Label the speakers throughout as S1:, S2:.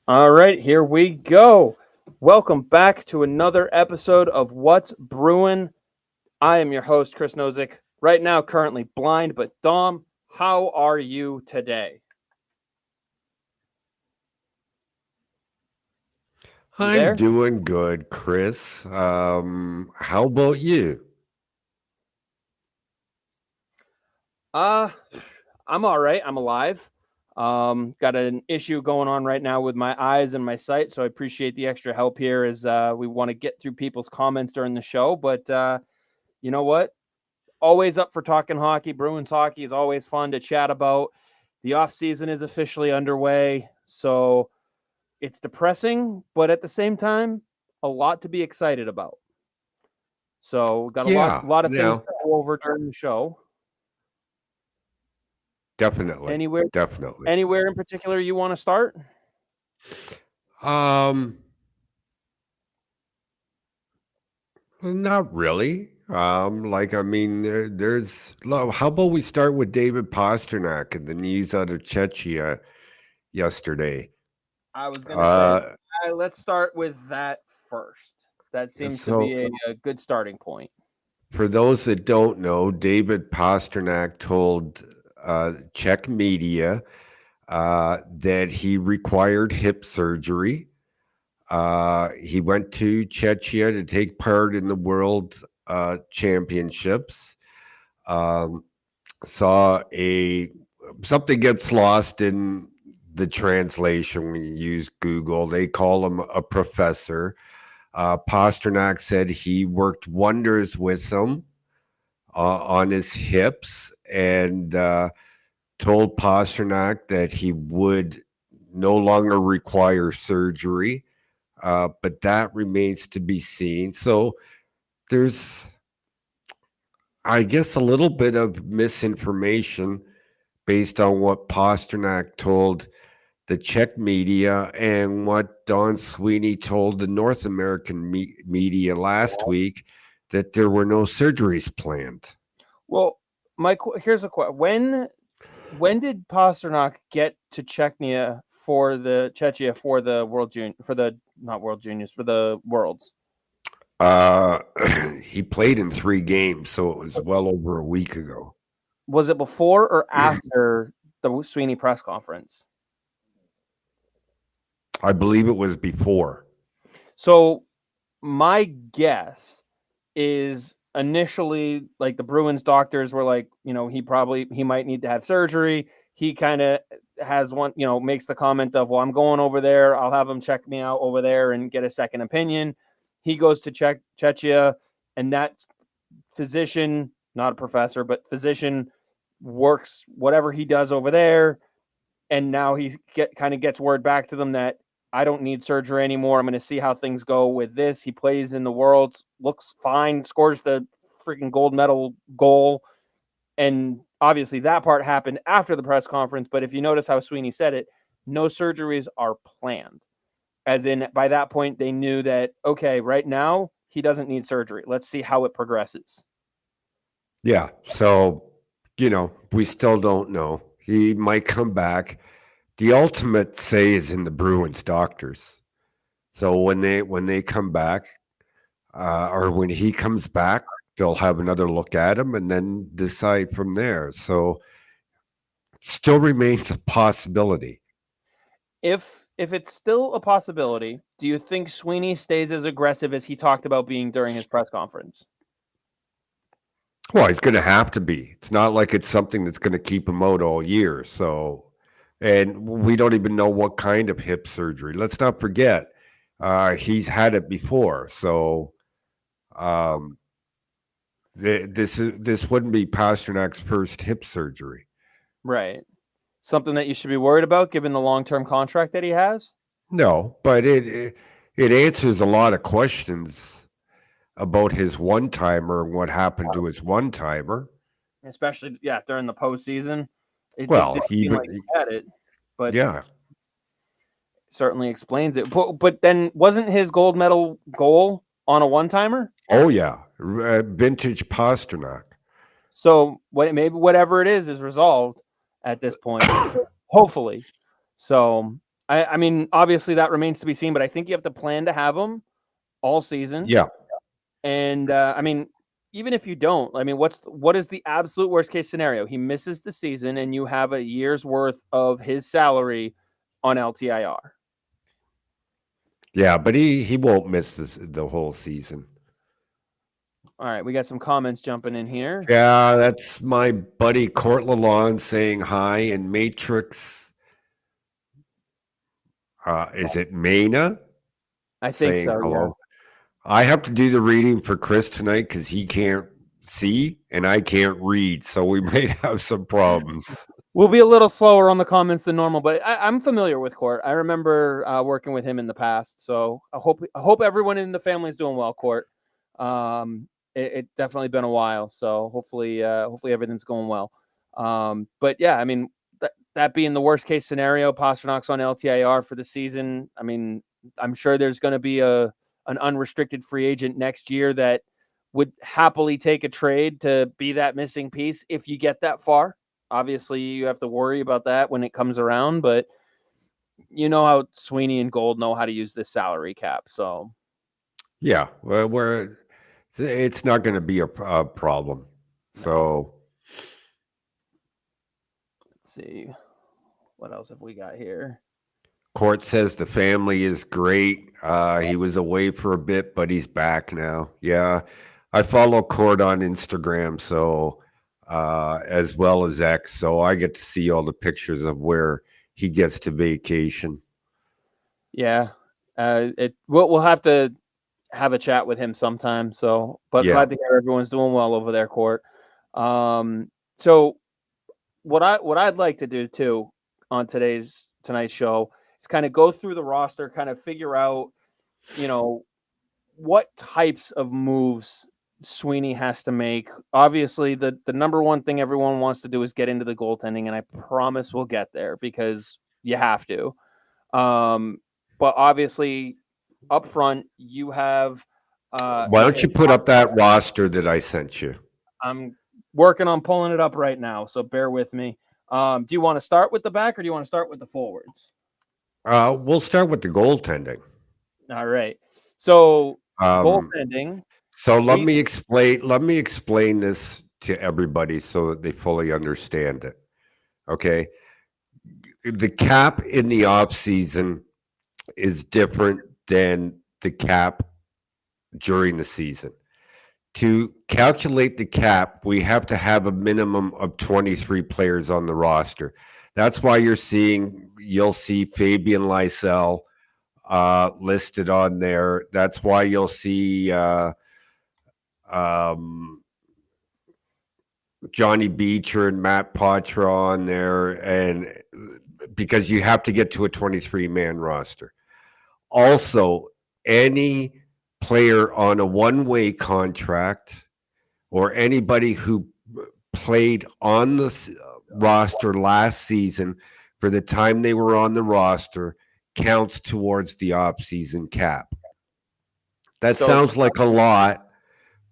S1: All right, here we go. Welcome back to another episode of What's Bruin. I am your host, Chris Nozick. Right now, currently blind, but Dom, how are you today? You
S2: I'm
S1: there?
S2: doing good, Chris. How about you?
S1: Uh, I'm all right. I'm alive. Got an issue going on right now with my eyes and my sight, so I appreciate the extra help here as we want to get through people's comments during the show. But you know what? Always up for talking hockey. Bruins hockey is always fun to chat about. The offseason is officially underway, so it's depressing, but at the same time, a lot to be excited about. So we've got a lot,
S2: Yeah,
S1: lot of things
S2: no,
S1: to go over during the show.
S2: definitely,
S1: Anywhere,
S2: definitely.
S1: anywhere in particular you want to start?
S2: Um, Not really. How about we start with David Pasternak and the news out of Czechia yesterday?
S1: I was gonna say,
S2: Uh,
S1: let's start with that first. That seems to
S2: so
S1: be a good starting point.
S2: for those that don't know, David Pasternak told Czech media that he required hip surgery. He went to Czechia to take part in the World Championships. Um, saw a Something gets lost in the translation when you use Google. They call him a professor. Pasternak said he worked wonders with him on his hips and told Pasternak that he would no longer require surgery, but that remains to be seen. So there's, I guess, a little bit of misinformation based on what Pasternak told the Czech media and what Don Sweeney told the North American media last week that there were no surgeries planned.
S1: Well, Mike, here's a question: when did Pasternak get to Czechia for the World Junior for the not World Juniors for the Worlds?
S2: Uh, he played in 3 games, so it was well over a week ago.
S1: Was it before or after the Sweeney press conference?
S2: I believe it was before.
S1: So my guess is initially like the Bruins doctors were like, he might need to have surgery. He kind of has one, makes the comment of, well, I'm going over there. I'll have him check me out over there and get a second opinion. He goes to Czechia, and that physician, not a professor, but physician works whatever he does over there. And now he kind of gets word back to them that I don't need surgery anymore. I'm going to see how things go with this. He plays in the Worlds, looks fine, scores the freaking gold medal goal. And obviously that part happened after the press conference. But if you notice how Sweeney said it, no surgeries are planned. As in, by that point, they knew that, okay, right now, he doesn't need surgery. Let's see how it progresses.
S2: Yeah. So, we still don't know. He might come back. The ultimate say is in the Bruins doctors. So when they come back, or when he comes back, they'll have another look at him and then decide from there. So still remains a possibility.
S1: If it's still a possibility, do you think Sweeney stays as aggressive as he talked about being during his press conference?
S2: Well, he's going to have to be. It's not like it's something that's going to keep him out all year. So, and we don't even know what kind of hip surgery. Let's not forget, he's had it before. So, um, this wouldn't be Pasternak's first hip surgery.
S1: Right. Something that you should be worried about given the long-term contract that he has?
S2: No, but it answers a lot of questions about his one timer and what happened to his one timer.
S1: Especially, yeah, during the postseason. It just
S2: Well,
S1: didn't seem like he had it, but
S2: yeah.
S1: certainly explains it. But then wasn't his gold medal goal on a one-timer?
S2: Oh yeah, vintage Pasternak.
S1: So maybe whatever it is resolved at this point, hopefully. So I mean, obviously that remains to be seen, but I think you have to plan to have him all season.
S2: Yeah.
S1: And I mean, even if you don't, I mean, what is the absolute worst case scenario? He misses the season, and you have a year's worth of his salary on LTIR.
S2: Yeah, but he won't miss the whole season.
S1: All right, we got some comments jumping in here.
S2: Yeah, that's my buddy Court Lalonde saying hi, and Matrix. Is it Mana
S1: I think
S2: saying
S1: so. Yeah.
S2: hello? I have to do the reading for Chris tonight because he can't see and I can't read, so we might have some problems.
S1: We'll be a little slower on the comments than normal, but I'm familiar with Court. I remember working with him in the past, so I hope everyone in the family is doing well. Court, it definitely been a while, so hopefully everything's going well. But yeah, I mean that being the worst case scenario, Pasternak's on LTIR for the season. I mean, I'm sure there's going to be an unrestricted free agent next year that would happily take a trade to be that missing piece if you get that far. Obviously, you have to worry about that when it comes around, but you know how Sweeney and Gold know how to use this salary cap. So,
S2: Yeah, well, it's not going to be a problem.
S1: no.
S2: So,
S1: Let's see. What else have we got here?
S2: Court says the family is great. He was away for a bit, but he's back now. Yeah, I follow Court on Instagram, so as well as X, so I get to see all the pictures of where he gets to vacation.
S1: Yeah. We'll have to have a chat with him sometime. So, but
S2: Yeah.
S1: glad to hear everyone's doing well over there, Court. So what I'd like to do too on tonight's show is kind of go through the roster, kind of figure out, you know, what types of moves Sweeney has to make. Obviously, the number one thing everyone wants to do is get into the goaltending, and I promise we'll get there because you have to. Um, but obviously, up front, you have
S2: Why don't you put up that roster that I sent you?
S1: I'm working on pulling it up right now, so bear with me. Do you want to start with the back or do you want to start with the forwards?
S2: We'll start with the goaltending.
S1: All right. So
S2: Um,
S1: goaltending,
S2: so let
S1: we
S2: me explain. Let me explain this to everybody so that they fully understand it. Okay, the cap in the off season is different than the cap during the season. To calculate the cap, we have to have a minimum of 23 players on the roster. That's why you'll see Fabian Lysell listed on there. That's why you'll see um, Johnny Beecher and Matt Poitras on there, and because you have to get to a 23-man roster. Also, any player on a one-way contract or anybody who played on the roster last season for the time they were on the roster counts towards the off-season cap. That
S1: so
S2: sounds like a lot,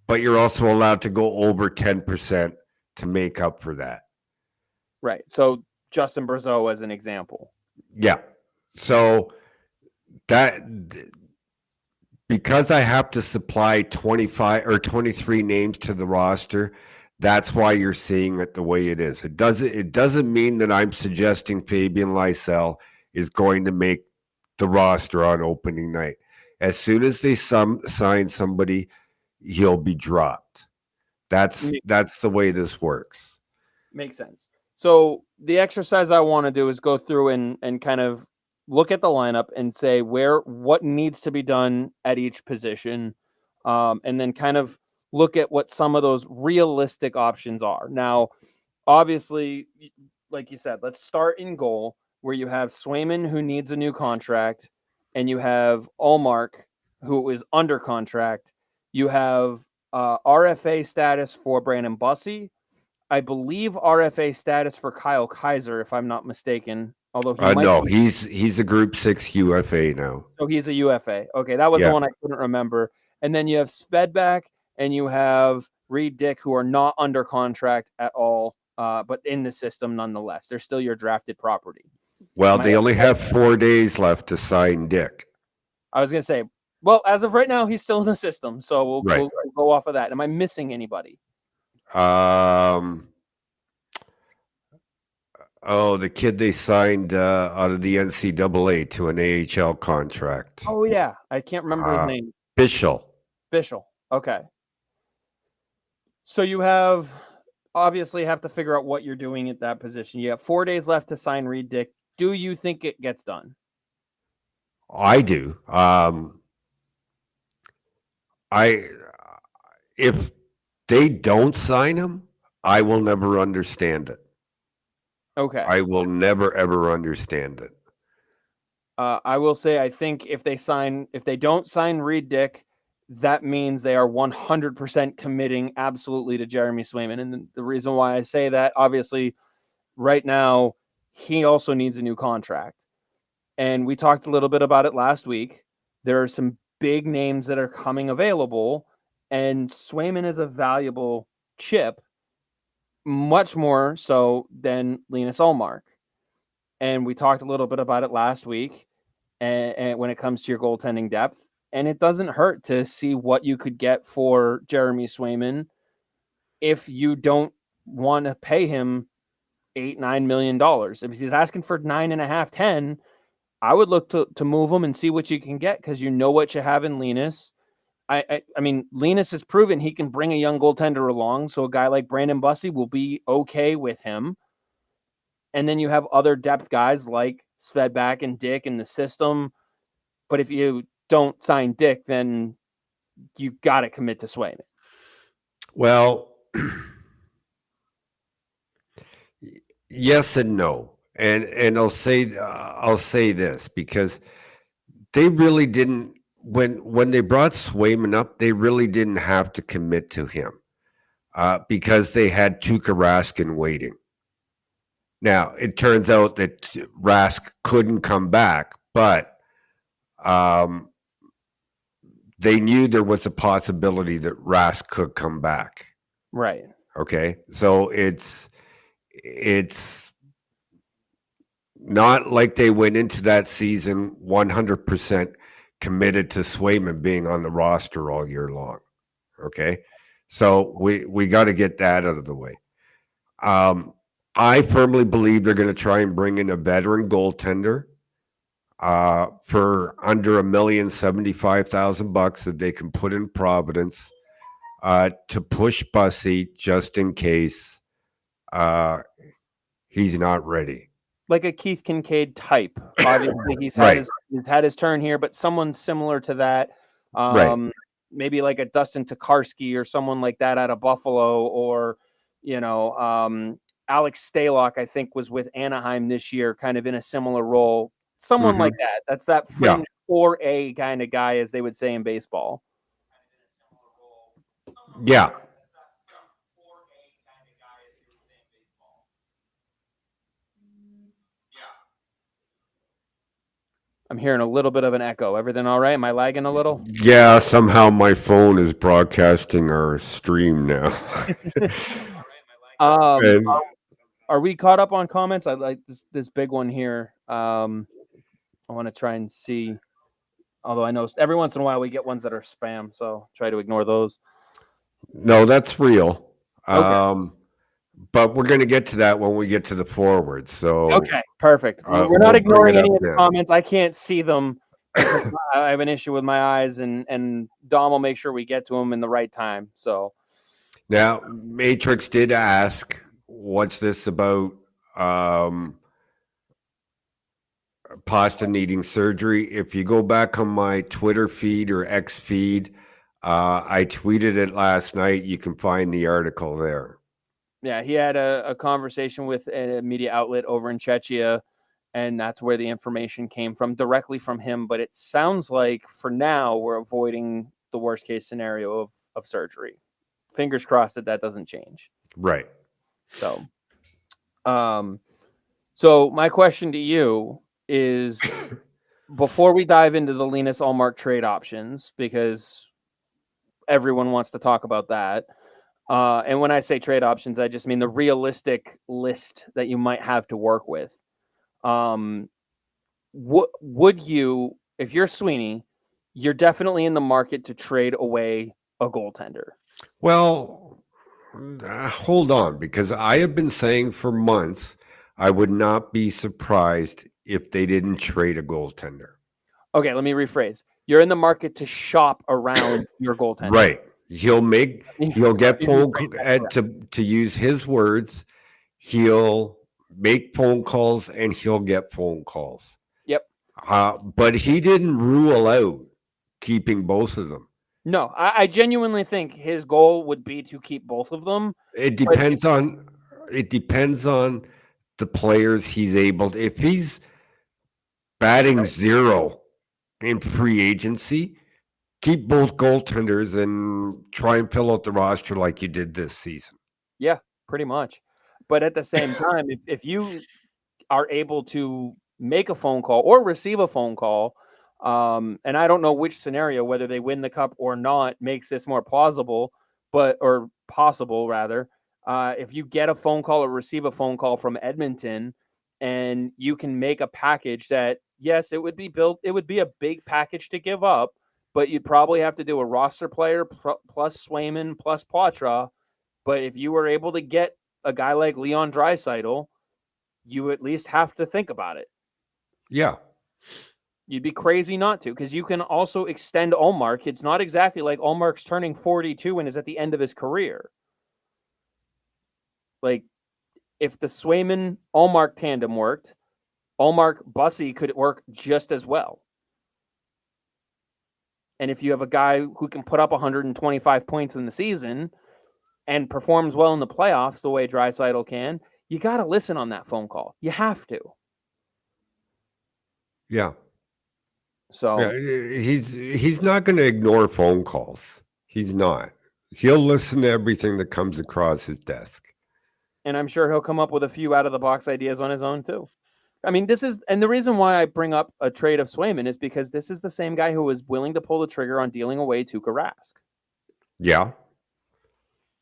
S2: but you're also allowed to go over 10% to make up for that.
S1: right. So Justin Brazeau as an example.
S2: Yeah. So that because I have to supply 25 or 23 names to the roster, that's why you're seeing it the way it is. It doesn't mean that I'm suggesting Fabian Lysell is going to make the roster on opening night. As soon as they sign somebody, he'll be dropped. That's the way this works.
S1: Makes sense. So the exercise I want to do is go through and kind of look at the lineup and say what needs to be done at each position, and then kind of look at what some of those realistic options are. Now, obviously, like you said, let's start in goal where you have Swayman who needs a new contract, and you have Allmark who is under contract. You have RFA status for Brandon Bussey. I believe RFA status for Kyle Kaiser, if I'm not mistaken. Although he might
S2: No,
S1: be,
S2: he's a Group 6 UFA now.
S1: so he's a UFA. Okay, that was the
S2: Yeah.
S1: one I couldn't remember. And then you have Svedback and you have Reed Dick, who are not under contract at all, but in the system nonetheless. They're still your drafted property.
S2: Well, they only have 4 days left to sign Dick.
S1: I was going to say, well, as of right now, he's still in the system, so
S2: Right.
S1: we'll go off of that. Am I missing anybody?
S2: The kid they signed out of the NCAA to an AHL contract.
S1: Oh yeah, I can't remember his name.
S2: Bischel.
S1: Okay. So you obviously have to figure out what you're doing at that position. You have 4 days left to sign Reed Dick. Do you think it gets done?
S2: I do. If they don't sign him, I will never understand it.
S1: Okay.
S2: I will never ever understand it.
S1: I will say I think if they don't sign Reed Dick, that means they are 100% committing absolutely to Jeremy Swayman. And the reason why I say that, obviously, right now, he also needs a new contract. And we talked a little bit about it last week. There are some big names that are coming available, and Swayman is a valuable chip, much more so than Linus Ullmark. And we talked a little bit about it last week, and when it comes to your goaltending depth, and it doesn't hurt to see what you could get for Jeremy Swayman if you don't want to pay him $8-9 million. If he's asking for 9.5, 10, I would look to move him and see what you can get, because you know what you have in Linus. I mean, Linus has proven he can bring a young goaltender along, so a guy like Brandon Bussey will be okay with him. And then you have other depth guys like Svedback and Dick in the system. But if you don't sign Dick, then you got to commit to Swayman.
S2: Well, yes and no. And I'll say this, because they really didn't, when they brought Swayman up, they really didn't have to commit to him because they had Tuukka Raskin waiting. Now, it turns out that Rask couldn't come back, but they knew there was a possibility that Rask could come back.
S1: Right.
S2: Okay. So it's not like they went into that season 100% committed to Swayman being on the roster all year long. Okay. So we got to get that out of the way. I firmly believe they're going to try and bring in a veteran goaltender for under $1,075,000 that they can put in Providence to push Bussey just in case he's not ready.
S1: Like a Keith Kincaid type. Obviously, he's had his turn here, but someone similar to that.
S2: Right.
S1: Maybe like a Dustin Tokarski or someone like that out of Buffalo, or Alex Stalock, I think, was with Anaheim this year, kind of in a similar role. Someone like that. That's that fringe 4A kind of guy, as they would say in baseball.
S2: Yeah.
S1: I'm hearing a little bit of an echo. Everything all right? Am I lagging a little?
S2: Yeah, somehow my phone is broadcasting our stream now.
S1: Are we caught up on comments? I like this big one here. I want to try and see. Although I know every once in a while we get ones that are spam, so try to ignore those.
S2: No, that's real.
S1: Okay.
S2: But we're going to get to that when we get to the forwards. So
S1: okay, perfect. We're not ignoring any of the comments. I can't see them because I have an issue with my eyes, and Dom will make sure we get to them in the right time. So
S2: now, Matrix did ask, "What's this about?" Pasta needing surgery. If you go back on my Twitter feed or X feed, I tweeted it last night. You can find the article there.
S1: Yeah, he had a conversation with a media outlet over in Czechia, and that's where the information came from, directly from him. But it sounds like for now we're avoiding the worst case scenario of surgery. Fingers crossed that doesn't change.
S2: Right.
S1: So, so my question to you is, before we dive into the Linus Ullmark trade options, because everyone wants to talk about that. And when I say trade options, I just mean the realistic list that you might have to work with. Would you, if you're Sweeney, you're definitely in the market to trade away a goaltender?
S2: Well, hold on, because I have been saying for months I would not be surprised if they didn't trade a goaltender.
S1: Okay, let me rephrase. You're in the market to shop around your goaltender.
S2: Right. He'll make
S1: Let me
S2: he'll get phone
S1: rephrase that correct.
S2: to use his words, he'll make phone calls and he'll get phone calls.
S1: Yep.
S2: But he didn't rule out keeping both of them.
S1: No, I genuinely think his goal would be to keep both of them.
S2: It
S1: But if,
S2: depends on it depends on the players he's able to. If he's batting
S1: right,
S2: zero in free agency, keep both goaltenders and try and fill out the roster like you did this season.
S1: yeah, pretty much. But at the same time, if you are able to make a phone call or receive a phone call, and I don't know which scenario, whether they win the cup or not, makes this more plausible, or possible rather. If you get a phone call or receive a phone call from Edmonton, and you can make a package that, yes, it would be built, it would be a big package to give up, but you'd probably have to do a roster player plus Swayman plus Poitras. But if you were able to get a guy like Leon Draisaitl, you at least have to think about it.
S2: Yeah.
S1: You'd be crazy not to, because you can also extend Ullmark. It's not exactly like Ullmark's turning 42 and is at the end of his career. Like, if the Swayman Ullmark tandem worked, Ullmark Bussy could work just as well. And if you have a guy who can put up 125 points in the season and performs well in the playoffs the way Draisaitl can, you got to listen on that phone call. You have to.
S2: Yeah. Yeah,
S1: So,
S2: he's not going to ignore phone calls. He's not. He'll listen to everything that comes across his desk.
S1: and I'm sure he'll come up with a few out of the box ideas on his own too. I mean, and the reason why I bring up a trade of Swayman is because this is the same guy who was willing to pull the trigger on dealing away Tuukka Rask.
S2: Yeah.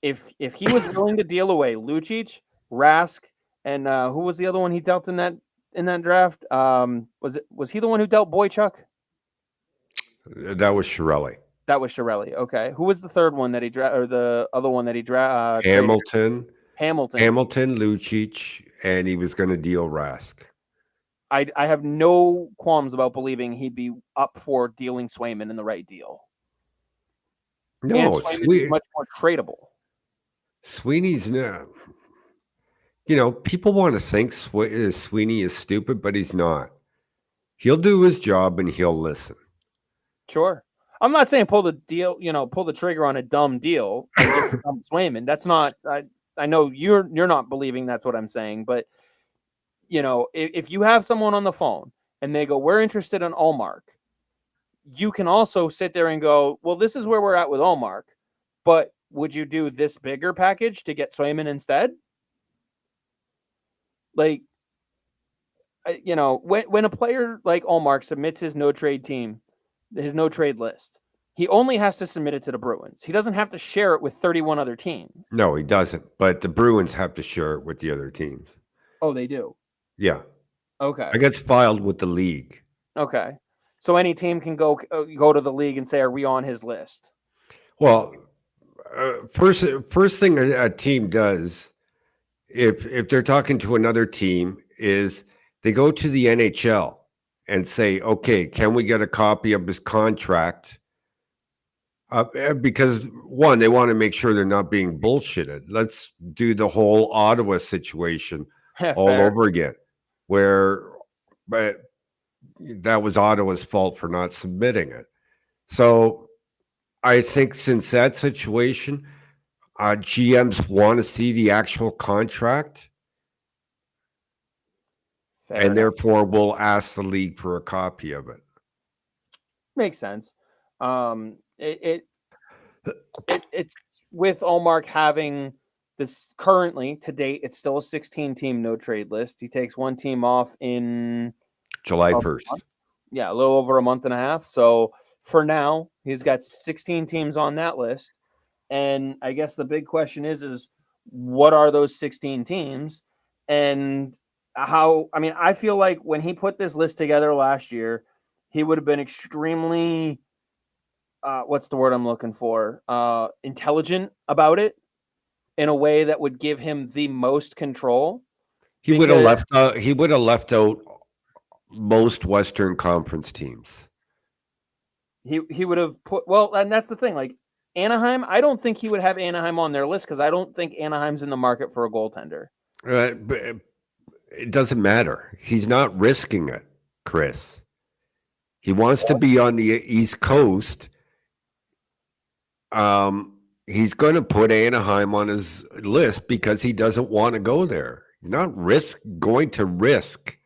S1: If he was willing to deal away Lucic, Rask, and who was the other one he dealt in that draft? Was he the one who dealt Boychuk?
S2: That was Shirelli.
S1: That was Chiarelli. Okay, who was the third one that he or the other one that he traded?
S2: Hamilton,
S1: Hamilton.
S2: Hamilton, Lucic, and he was going to deal Rask.
S1: I have no qualms about believing he'd be up for dealing Swayman in the right deal. And
S2: No,
S1: Swayman is much more tradable.
S2: Sweeney's not. People want to think Sweeney is stupid, but he's not. He'll do his job and he'll listen.
S1: Sure. I'm not saying pull the trigger on a dumb deal and just dump Swayman. That's not. I know you're not believing that's what I'm saying, but if you have someone on the phone and they go, "We're interested in Ullmark," you can also sit there and go, "Well, this is where we're at with Ullmark, but would you do this bigger package to get Swayman instead?" Like, when a player like Ullmark submits his no trade list, he only has to submit it to the Bruins. He doesn't have to share it with 31 other teams.
S2: No, he doesn't. But the Bruins have to share it with the other teams.
S1: Oh, they do.
S2: Yeah.
S1: Okay.
S2: It gets filed with the league.
S1: Okay. So any team can go to the league and say, "Are we on his list?"
S2: Well, first thing a team does if they're talking to another team is they go to the NHL and say, "Okay, can we get a copy of his contract?" Because one, they want to make sure they're not being bullshitted. Let's do the whole Ottawa situation all over again, but that was Ottawa's fault for not submitting it. So I think since that situation, GMs want to see the actual contract, and therefore will ask the league for a copy of it.
S1: Makes sense. It's with Ullmark having this currently to date, it's still a 16-team no trade list. He takes one team off in
S2: July 1st.
S1: Yeah, a little over a month and a half. So for now, he's got 16 teams on that list. And I guess the big question is what are those 16 teams? And I feel like when he put this list together last year, he would have been extremely, what's the word I'm looking for? Intelligent about it in a way that would give him the most control because
S2: He would have left out most Western Conference teams.
S1: he would have put, well, and that's the thing. Like Anaheim, I don't think he would have Anaheim on their list because I don't think Anaheim's in the market for a goaltender.
S2: But it doesn't matter. He's not risking it, Chris. He wants to be on the East Coast. He's going to put Anaheim on his list because he doesn't want to go there. He's not going to risk.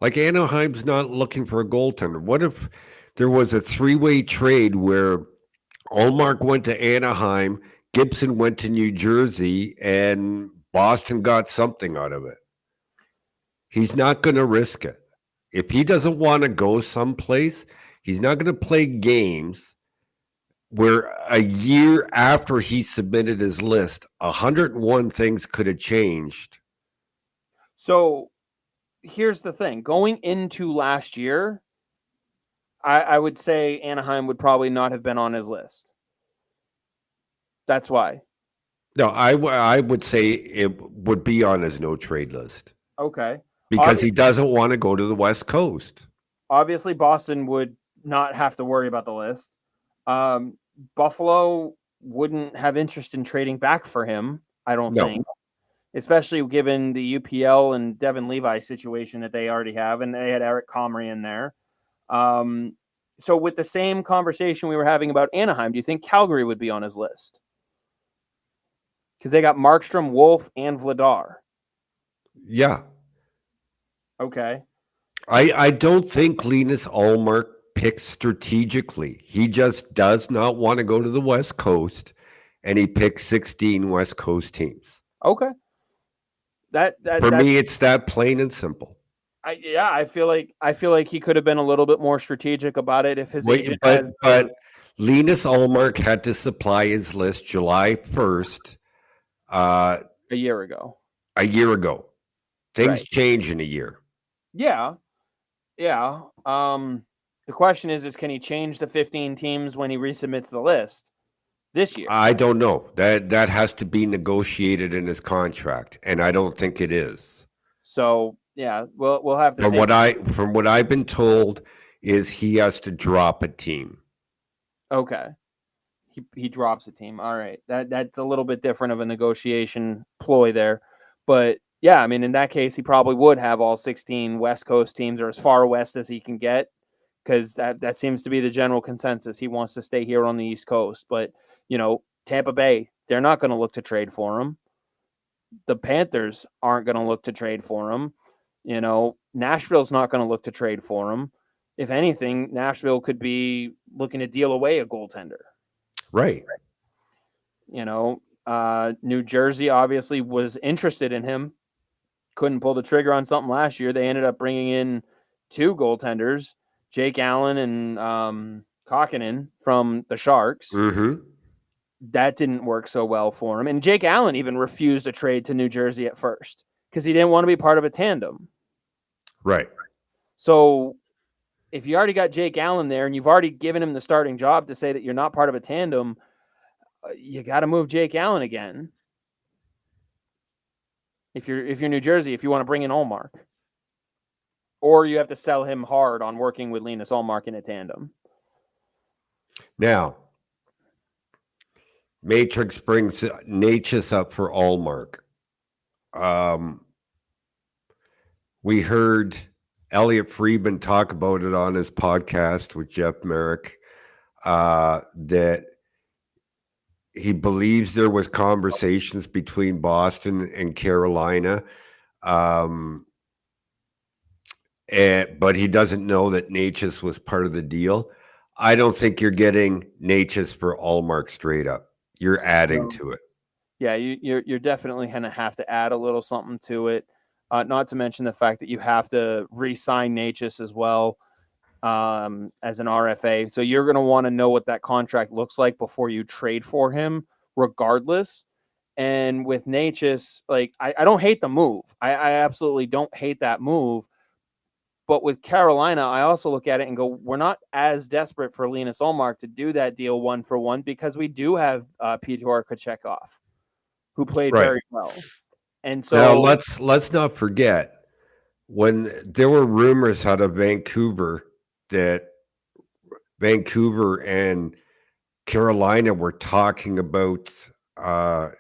S2: Like Anaheim's not looking for a goaltender. What if there was a three-way trade where Allmark went to Anaheim, Gibson went to New Jersey, and Boston got something out of it? He's not going to risk it. If he doesn't want to go someplace, he's not going to play games where a year after he submitted his list, 101 things could have changed.
S1: So here's the thing. Going into last year, I would say Anaheim would probably not have been on his list. That's why.
S2: No, I would say it would be on his no trade list
S1: Okay.
S2: because he doesn't want to go to the West Coast.
S1: Obviously, Boston would not have to worry about the list. Buffalo wouldn't have interest in trading back for him, I don't think, especially given the UPL and Devin Levi situation that they already have, and they had Eric Comrie in there. So with the same conversation we were having about Anaheim, do you think Calgary would be on his list? Because they got Markstrom, Wolf, and Vladar.
S2: Yeah.
S1: Okay.
S2: I don't think Linus Allmark picks strategically. He just does not want to go to the West Coast, and he picks 16 West Coast teams.
S1: Okay.
S2: For me, it's that plain and simple.
S1: I feel like he could have been a little bit more strategic about it if his agent
S2: but Linus Allmark had to supply his list July 1st,
S1: a year ago.
S2: Things change in a year.
S1: Yeah. The question is can he change the 15 teams when he resubmits the list this year?
S2: I don't know. That has to be negotiated in his contract, and I don't think it is.
S1: So yeah, we'll have to.
S2: From what I've been told, is he has to drop a team.
S1: Okay, he drops a team. All right, that's a little bit different of a negotiation ploy there, but yeah, I mean in that case he probably would have all 16 West Coast teams or as far west as he can get because that seems to be the general consensus. He wants to stay here on the East Coast, but Tampa Bay, they're not going to look to trade for him. The Panthers aren't going to look to trade for him. Nashville's not going to look to trade for him. If anything, Nashville could be looking to deal away a goaltender.
S2: Right.
S1: New Jersey obviously was interested in him. Couldn't pull the trigger on something last year. They ended up bringing in two goaltenders, Jake Allen and Kokkonen from the Sharks.
S2: Mm-hmm.
S1: That didn't work so well for him. And Jake Allen even refused a trade to New Jersey at first because he didn't want to be part of a tandem.
S2: Right.
S1: So if you already got Jake Allen there and you've already given him the starting job to say that you're not part of a tandem, you got to move Jake Allen again. If you're New Jersey, if you want to bring in Allmark. Or you have to sell him hard on working with Linus Allmark in a tandem.
S2: Now, Matrix brings Natchez up for Allmark. We heard Elliot Friedman talk about it on his podcast with Jeff Merrick, that he believes there was conversations between Boston and Carolina, but he doesn't know that Natchez was part of the deal. I don't think you're getting Natchez for Allmark straight up. You're adding to it.
S1: Yeah, you're definitely going to have to add a little something to it. Not to mention the fact that you have to re-sign Natchez as well as an RFA. So you're going to want to know what that contract looks like before you trade for him, regardless. And with Natchez, like I don't hate the move. I absolutely don't hate that move. But with Carolina, I also look at it and go, we're not as desperate for Linus Ullmark to do that deal 1-for-1 because we do have Pyotr Kochetkov, who played
S2: Right.
S1: very well. And
S2: Now
S1: so,
S2: let's not forget when there were rumors out of Vancouver that Vancouver and Carolina were talking about uh,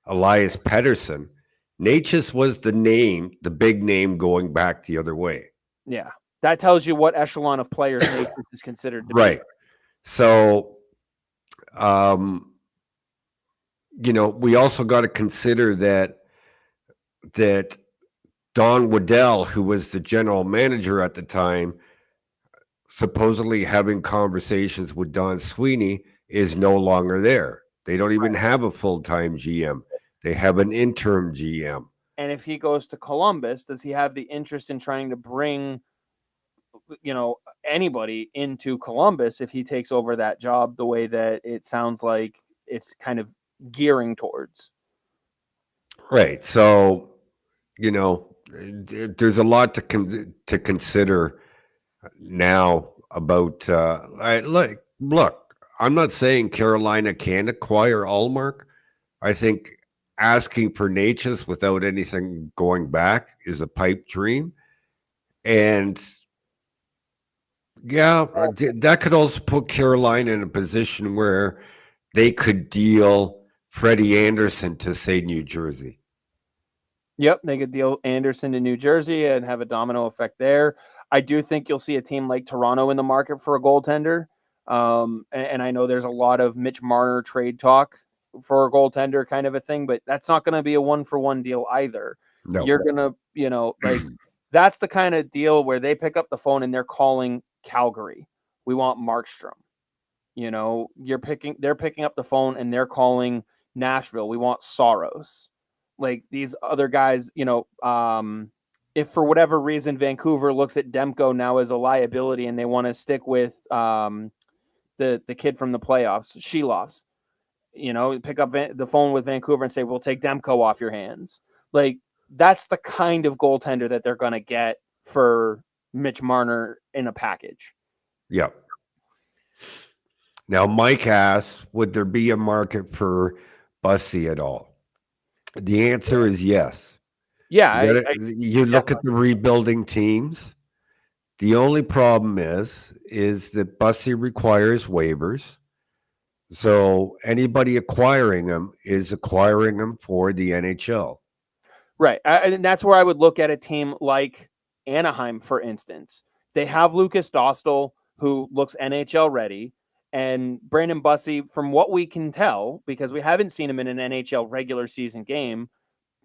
S2: Elias Pettersson. Natchez was the big name going back the other way.
S1: yeah, that tells you what echelon of players Natchez is considered to be.
S2: Right. So, um, we also got to consider that Don Waddell, who was the general manager at the time, supposedly having conversations with Don Sweeney, is no longer there. They don't even have a full-time GM. They have an interim GM.
S1: And if he goes to Columbus, does he have the interest in trying to bring, anybody into Columbus if he takes over that job the way that it sounds like it's kind of gearing towards?
S2: Right. So, there's a lot to consider now about look, I'm not saying Carolina can acquire Allmark. I think asking for Natchez without anything going back is a pipe dream. And yeah, that could also put Carolina in a position where they could deal Freddie Anderson to, say, New Jersey.
S1: Yep, they could deal Anderson to New Jersey and have a domino effect there. I do think you'll see a team like Toronto in the market for a goaltender. And I know there's a lot of Mitch Marner trade talk for a goaltender kind of a thing, but that's not going to be a 1-for-1 deal either.
S2: No.
S1: You're going to, like that's the kind of deal where they pick up the phone and they're calling Calgary. We want Markstrom. They're picking up the phone and they're calling Nashville. We want Soros. Like these other guys, if for whatever reason Vancouver looks at Demko now as a liability and they want to stick with the kid from the playoffs, Shelovs, pick up the phone with Vancouver and say, we'll take Demko off your hands. Like that's the kind of goaltender that they're going to get for Mitch Marner in a package.
S2: Yep. Now, Mike asks, would there be a market for Bussy at all? The answer is yes.
S1: Yeah,
S2: You look at the rebuilding teams. The only problem is that Bussy requires waivers. So anybody acquiring him is acquiring him for the NHL.
S1: right. And that's where I would look at a team like Anaheim, for instance. They have Lucas Dostal, who looks NHL ready, and Brandon Bussy, from what we can tell, because we haven't seen him in an NHL regular season game,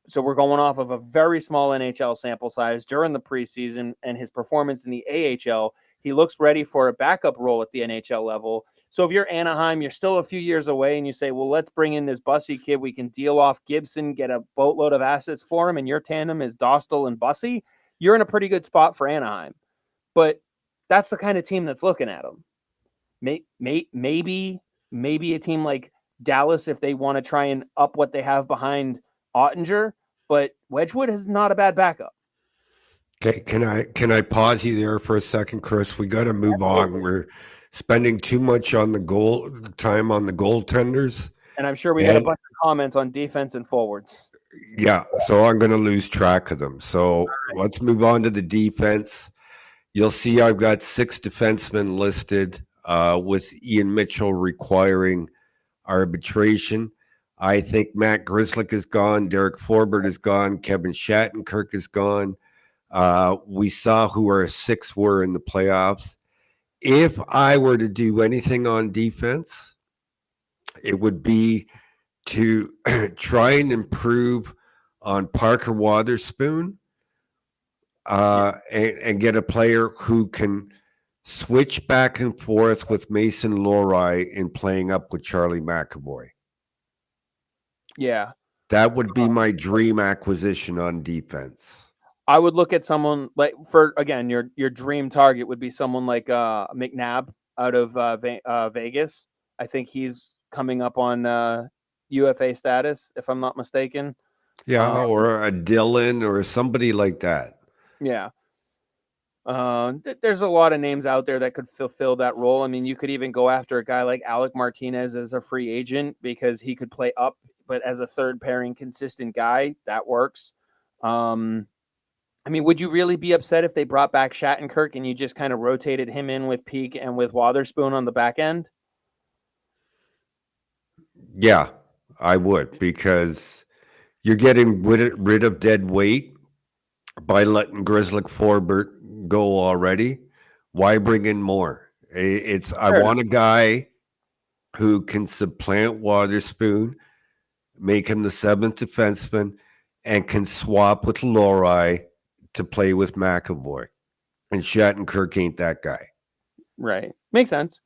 S1: so we're going off of a very small NHL sample size during the preseason and his performance in the AHL. He looks ready for a backup role at the NHL level. So if you're Anaheim, you're still a few years away and you say, well, let's bring in this Bussy kid. We can deal off Gibson, get a boatload of assets for him, and your tandem is Dostal and Bussy. You're in a pretty good spot for Anaheim. But that's the kind of team that's looking at him. Maybe a team like Dallas, if they want to try and up what they have behind Ottinger, but Wedgwood is not a bad backup.
S2: Okay, can I pause you there for a second, Chris? We got to move on. We're spending too much on the goaltenders.
S1: And I'm sure we got a bunch of comments on defense and forwards.
S2: Yeah, so I'm going to lose track of them. So let's move on to the defense. You'll see I've got 6 defensemen listed, with Ian Mitchell requiring arbitration. I think Matt Grzelcyk is gone. Derek Forbert is gone. Kevin Shattenkirk is gone. We saw who our 6 were in the playoffs. If I were to do anything on defense, it would be to try and improve on Parker Wotherspoon, and get a player who can switch back and forth with Mason Lohrei in playing up with Charlie McAvoy.
S1: Yeah.
S2: That would be my dream acquisition on defense.
S1: I would look at someone like, for again, your dream target would be someone like McNabb out of Vegas. I think he's coming up on UFA status, if I'm not mistaken.
S2: Yeah, or a Dylan or somebody like that.
S1: Yeah. There's a lot of names out there that could fulfill that role. I mean, you could even go after a guy like Alec Martinez as a free agent because he could play up, but as a third pairing consistent guy, that works. I mean, would you really be upset if they brought back Shattenkirk and you just kind of rotated him in with Peak and with Wotherspoon on the back end?
S2: Yeah, I would, because you're getting rid of dead weight by letting Grizzly Forbert go already. Why bring in more? I
S1: Fair enough.
S2: want a guy who can supplant Waterspoon, make him the seventh defenseman, and can swap with Lori to play with McAvoy. And Shattenkirk ain't that guy.
S1: Right. Makes sense.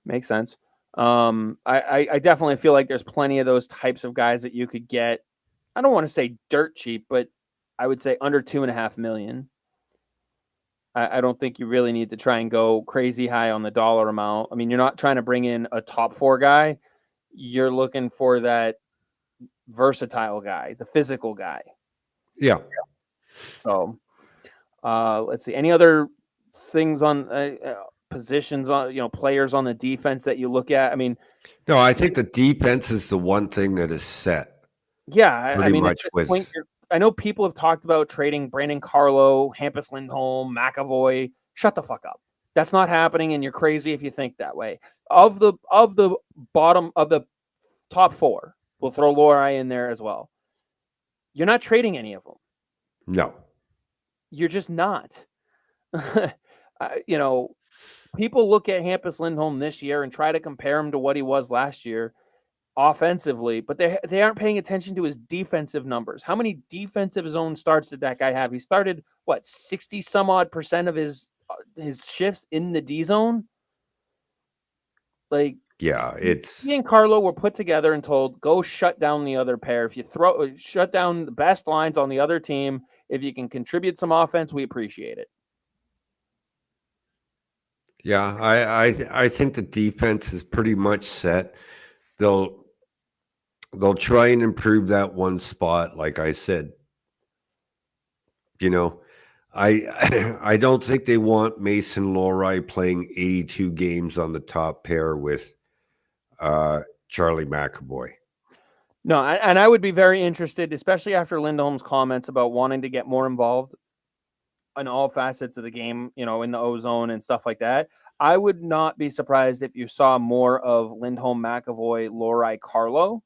S1: Makes sense. I definitely feel like there's plenty of those types of guys that you could get. I don't want to say dirt cheap, but I would say under 2.5 million. I don't think you really need to try and go crazy high on the dollar amount. I mean, you're not trying to bring in a top four guy. You're looking for that versatile guy, the physical guy.
S2: Yeah.
S1: So let's see. Any other things on positions on players on the defense that you look at? I mean,
S2: No, I think the defense is the one thing that is set
S1: yeah. I
S2: pretty
S1: mean, at
S2: much
S1: this point,
S2: with.
S1: I know people have talked about trading Brandon Carlo, Hampus Lindholm, McAvoy. Shut the fuck up. That's not happening, and you're crazy if you think that way. Of the bottom of the top four, we'll throw Lori in there as well. You're not trading any of them.
S2: No.
S1: You're just not. People look at Hampus Lindholm this year and try to compare him to what he was last year offensively, but they aren't paying attention to his defensive numbers. How many defensive zone starts did that guy have? He started 60 some odd percent of his shifts in the D zone. Like,
S2: Yeah,
S1: he
S2: it's
S1: and Carlo were put together and told, go shut down the other pair. If you shut down the best lines on the other team, if you can contribute some offense, we appreciate it.
S2: yeah. I think the defense is pretty much set. They'll try and improve that one spot, like I said. You know, I don't think they want Mason Lori playing 82 games on the top pair with Charlie McAvoy.
S1: No, and I would be very interested, especially after Lindholm's comments about wanting to get more involved in all facets of the game, in the ozone and stuff like that. I would not be surprised if you saw more of Lindholm, McAvoy, Lori, Carlo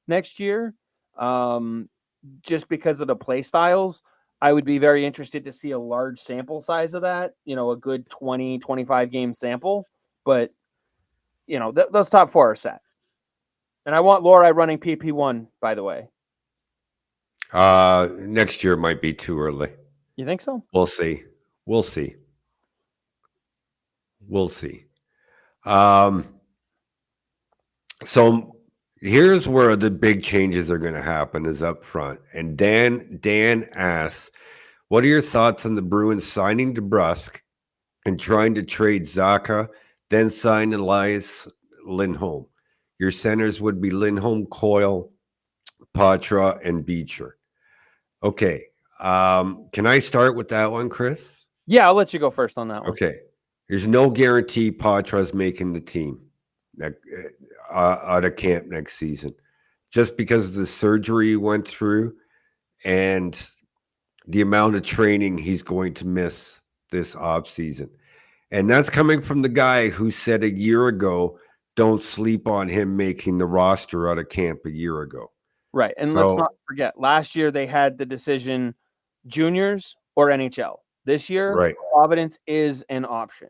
S1: next year, just because of the play styles. I would be very interested to see a large sample size of that, a good 20, 25 game sample. But, those top four are set. And I want Lori running PP1, by the way.
S2: Next year might be too early.
S1: You think so?
S2: We'll see. We'll see. We'll see. So here's where the big changes are going to happen is up front. And Dan asks, what are your thoughts on the Bruins signing DeBrusk and trying to trade Zacha, then sign Elias Lindholm? Your centers would be Lindholm, Coyle, Patra, and Beecher. Okay. Can I start with that one, Chris?
S1: Yeah, I'll let you go first on that one.
S2: Okay. There's no guarantee Patra's making the team out of camp next season, just because of the surgery he went through and the amount of training he's going to miss this offseason. And that's coming from the guy who said a year ago, don't sleep on him making the roster out of camp a year ago.
S1: Right. And let's not forget, last year they had the decision juniors or NHL. This year,
S2: right.
S1: Providence is an option.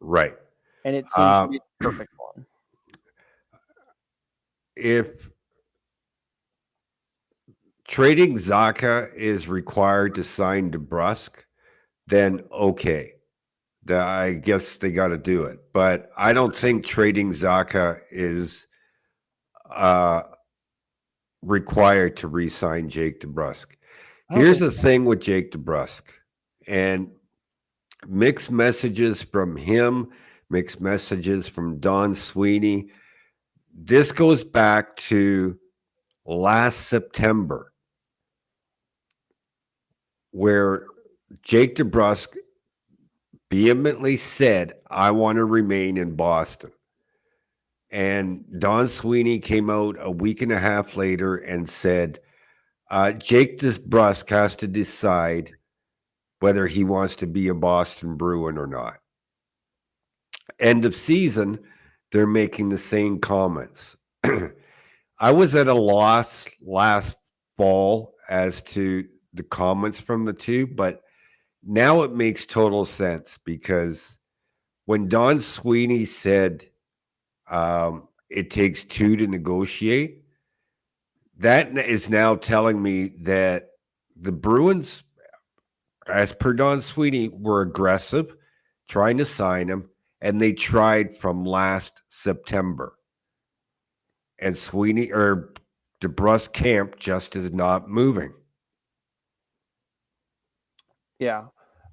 S2: Right.
S1: And it seems to be the perfect one.
S2: If trading Zacha is required to sign DeBrusk, then okay. I guess they got to do it. But I don't think trading Zacha is required to re-sign Jake DeBrusk. Here's the thing with Jake DeBrusk, and mixed messages from him, mixed messages from Don Sweeney. This goes back to last September where Jake DeBrusk vehemently said, I want to remain in Boston. And Don Sweeney came out a week and a half later and said, Jake DeBrusk has to decide whether he wants to be a Boston Bruin or not. End of season, they're making the same comments. I was at a loss last fall as to the comments from the two, but now it makes total sense because when Don Sweeney said it takes two to negotiate, that is now telling me that the Bruins, as per Don Sweeney, were aggressive, trying to sign him, and they tried from last September. And Sweeney or DeBrusk camp just is not moving.
S1: Yeah.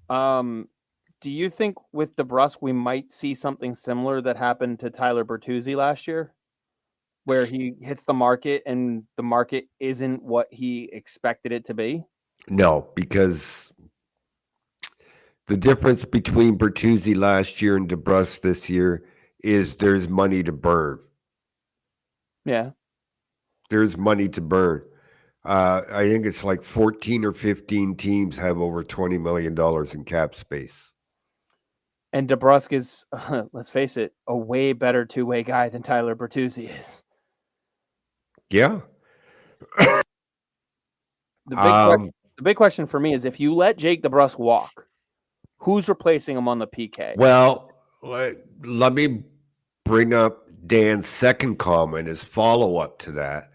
S1: Do you think with DeBrusk we might see something similar that happened to Tyler Bertuzzi last year, where he hits the market and the market isn't what he expected it to be?
S2: No, because the difference between Bertuzzi last year and DeBrusk this year is there's money to burn.
S1: Yeah.
S2: There's money to burn. I think it's like 14 or 15 teams have over $20 million in cap space.
S1: And DeBrusk is, let's face it, a way better two-way guy than Tyler Bertuzzi is.
S2: Yeah.
S1: The big question for me is if you let Jake DeBrusk walk, who's replacing him on the PK?
S2: Well, let me bring up Dan's second comment as follow-up to that,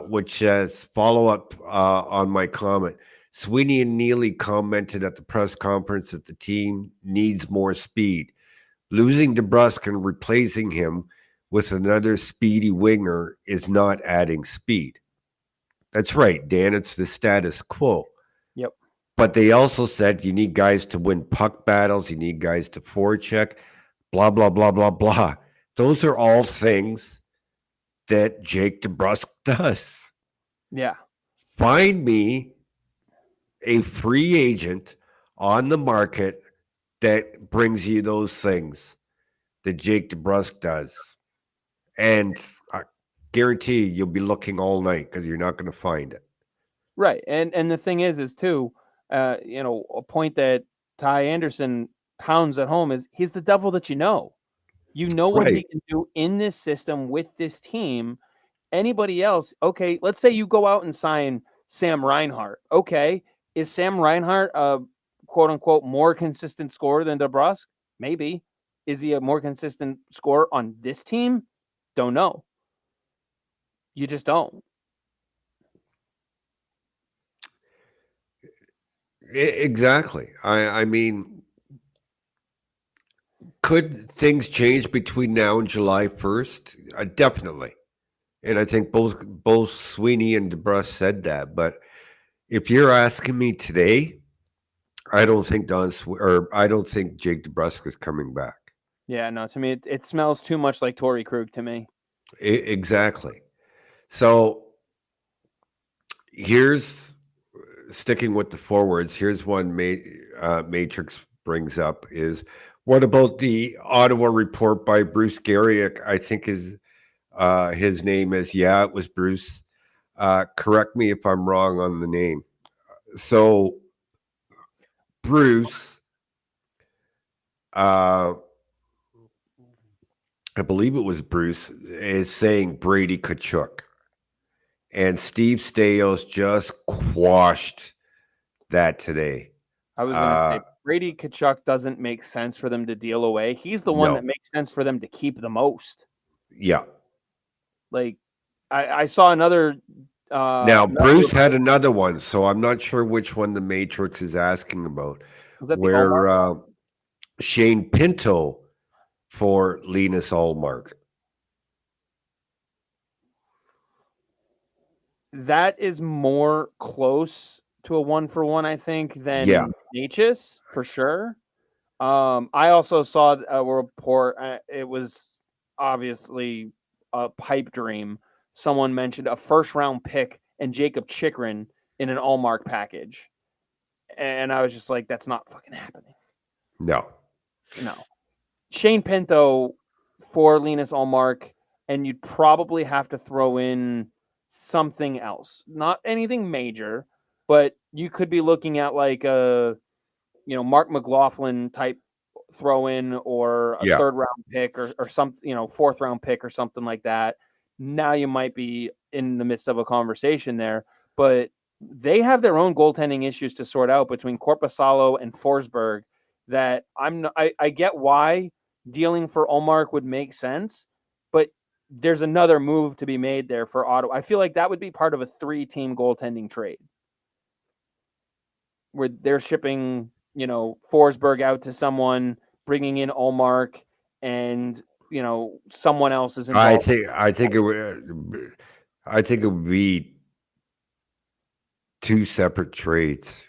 S2: which says, follow-up on my comment. Sweeney and Neely commented at the press conference that the team needs more speed. Losing DeBrusk and replacing him with another speedy winger is not adding speed. That's right, Dan. It's the status quo.
S1: Yep.
S2: But they also said you need guys to win puck battles. You need guys to forecheck, blah, blah, blah, blah, blah. Those are all things that Jake DeBrusk does.
S1: Yeah.
S2: Find me a free agent on the market that brings you those things that Jake DeBrusk does. And I guarantee you'll be looking all night because you're not going to find it.
S1: Right. And the thing is too, a point that Ty Anderson pounds at home is he's the devil that you know. You know what he can do in this system with this team. Anybody else, okay, let's say you go out and sign Sam Reinhart. Okay, is Sam Reinhart a quote unquote more consistent scorer than DeBrusk? Maybe. Is he a more consistent scorer on this team? Don't know. You just don't.
S2: Exactly. I mean, could things change between now and July 1st? Definitely. And I think both Sweeney and DeBrusk said that. But if you're asking me today, I don't think I don't think Jake DeBrusk is coming back.
S1: Yeah, no, to me, it smells too much like Torrey Krug to me.
S2: Exactly. So here's sticking with the forwards. Here's one Matrix brings up is what about the Ottawa report by Bruce Garrick? I think his name is, yeah, it was Bruce. Correct me if I'm wrong on the name. So Bruce, I believe it was Bruce, is saying Brady Tkachuk. And Steve Stais just quashed that today.
S1: I was going to say Brady Tkachuk doesn't make sense for them to deal away. He's the one that makes sense for them to keep the most.
S2: Yeah.
S1: Like, I saw another.
S2: Now, Bruce had another one, so I'm not sure which one the Matrix is asking about.
S1: Was that
S2: where Shane Pinto for Linus Ullmark.
S1: That is more close to a 1-for-1, I think, than Natchez, for sure. I also saw a report. It was obviously a pipe dream. someone mentioned a first-round pick and Jacob Chikrin in an Allmark package. And I was just like, that's not fucking happening.
S2: No.
S1: Shane Pinto for Linus Allmark, and you'd probably have to throw in something else. Not anything major, but you could be looking at like a, Mark McLaughlin type throw in, or a third round pick, or something, fourth round pick or something like that. Now you might be in the midst of a conversation there, but they have their own goaltending issues to sort out between Korpisalo and Forsberg. That I get why dealing for Ullmark would make sense, but there's another move to be made there for Ottawa. I feel like that would be part of a 3-team goaltending trade where they're shipping, Forsberg out to someone, bringing in Ullmark, and someone else is involved.
S2: I think it would be 2 separate trades.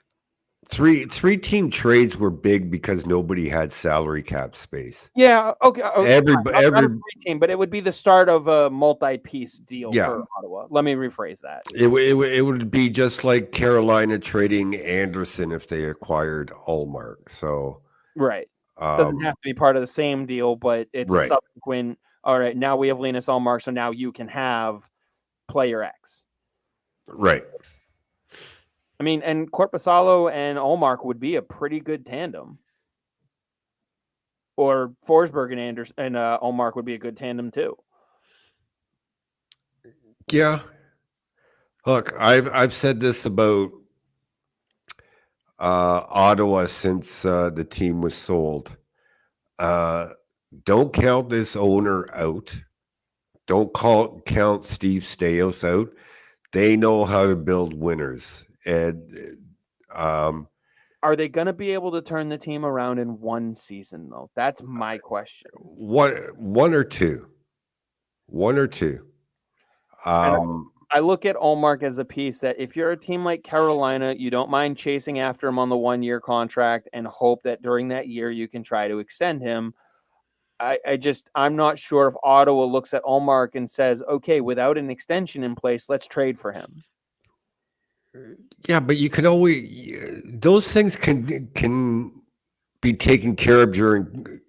S2: Three-team trades were big because nobody had salary cap space.
S1: Yeah, okay.
S2: Every
S1: 3-team, but it would be the start of a multi-piece deal
S2: Yeah.
S1: for Ottawa. Let me rephrase that.
S2: it would be just like Carolina trading Anderson if they acquired Ullmark. So
S1: Right. Doesn't have to be part of the same deal, but it's a
S2: Right.
S1: subsequent. All right, now we have Linus Ullmark, so now you can have player X.
S2: Right.
S1: I mean, and Korpisalo and Ullmark would be a pretty good tandem. Or Forsberg and Anderson and Ullmark would be a good tandem too.
S2: Yeah. Look, I've said this about Ottawa since the team was sold. Don't count this owner out. Don't count Steve Staios out. They know how to build winners. And
S1: are they going to be able to turn the team around in one season, though? That's my question.
S2: One or two.
S1: I look at Ullmark as a piece that if you're a team like Carolina, you don't mind chasing after him on the 1-year contract and hope that during that year you can try to extend him. I'm not sure if Ottawa looks at Ullmark and says, okay, without an extension in place, let's trade for him.
S2: Yeah, but you can always those things can be taken care of during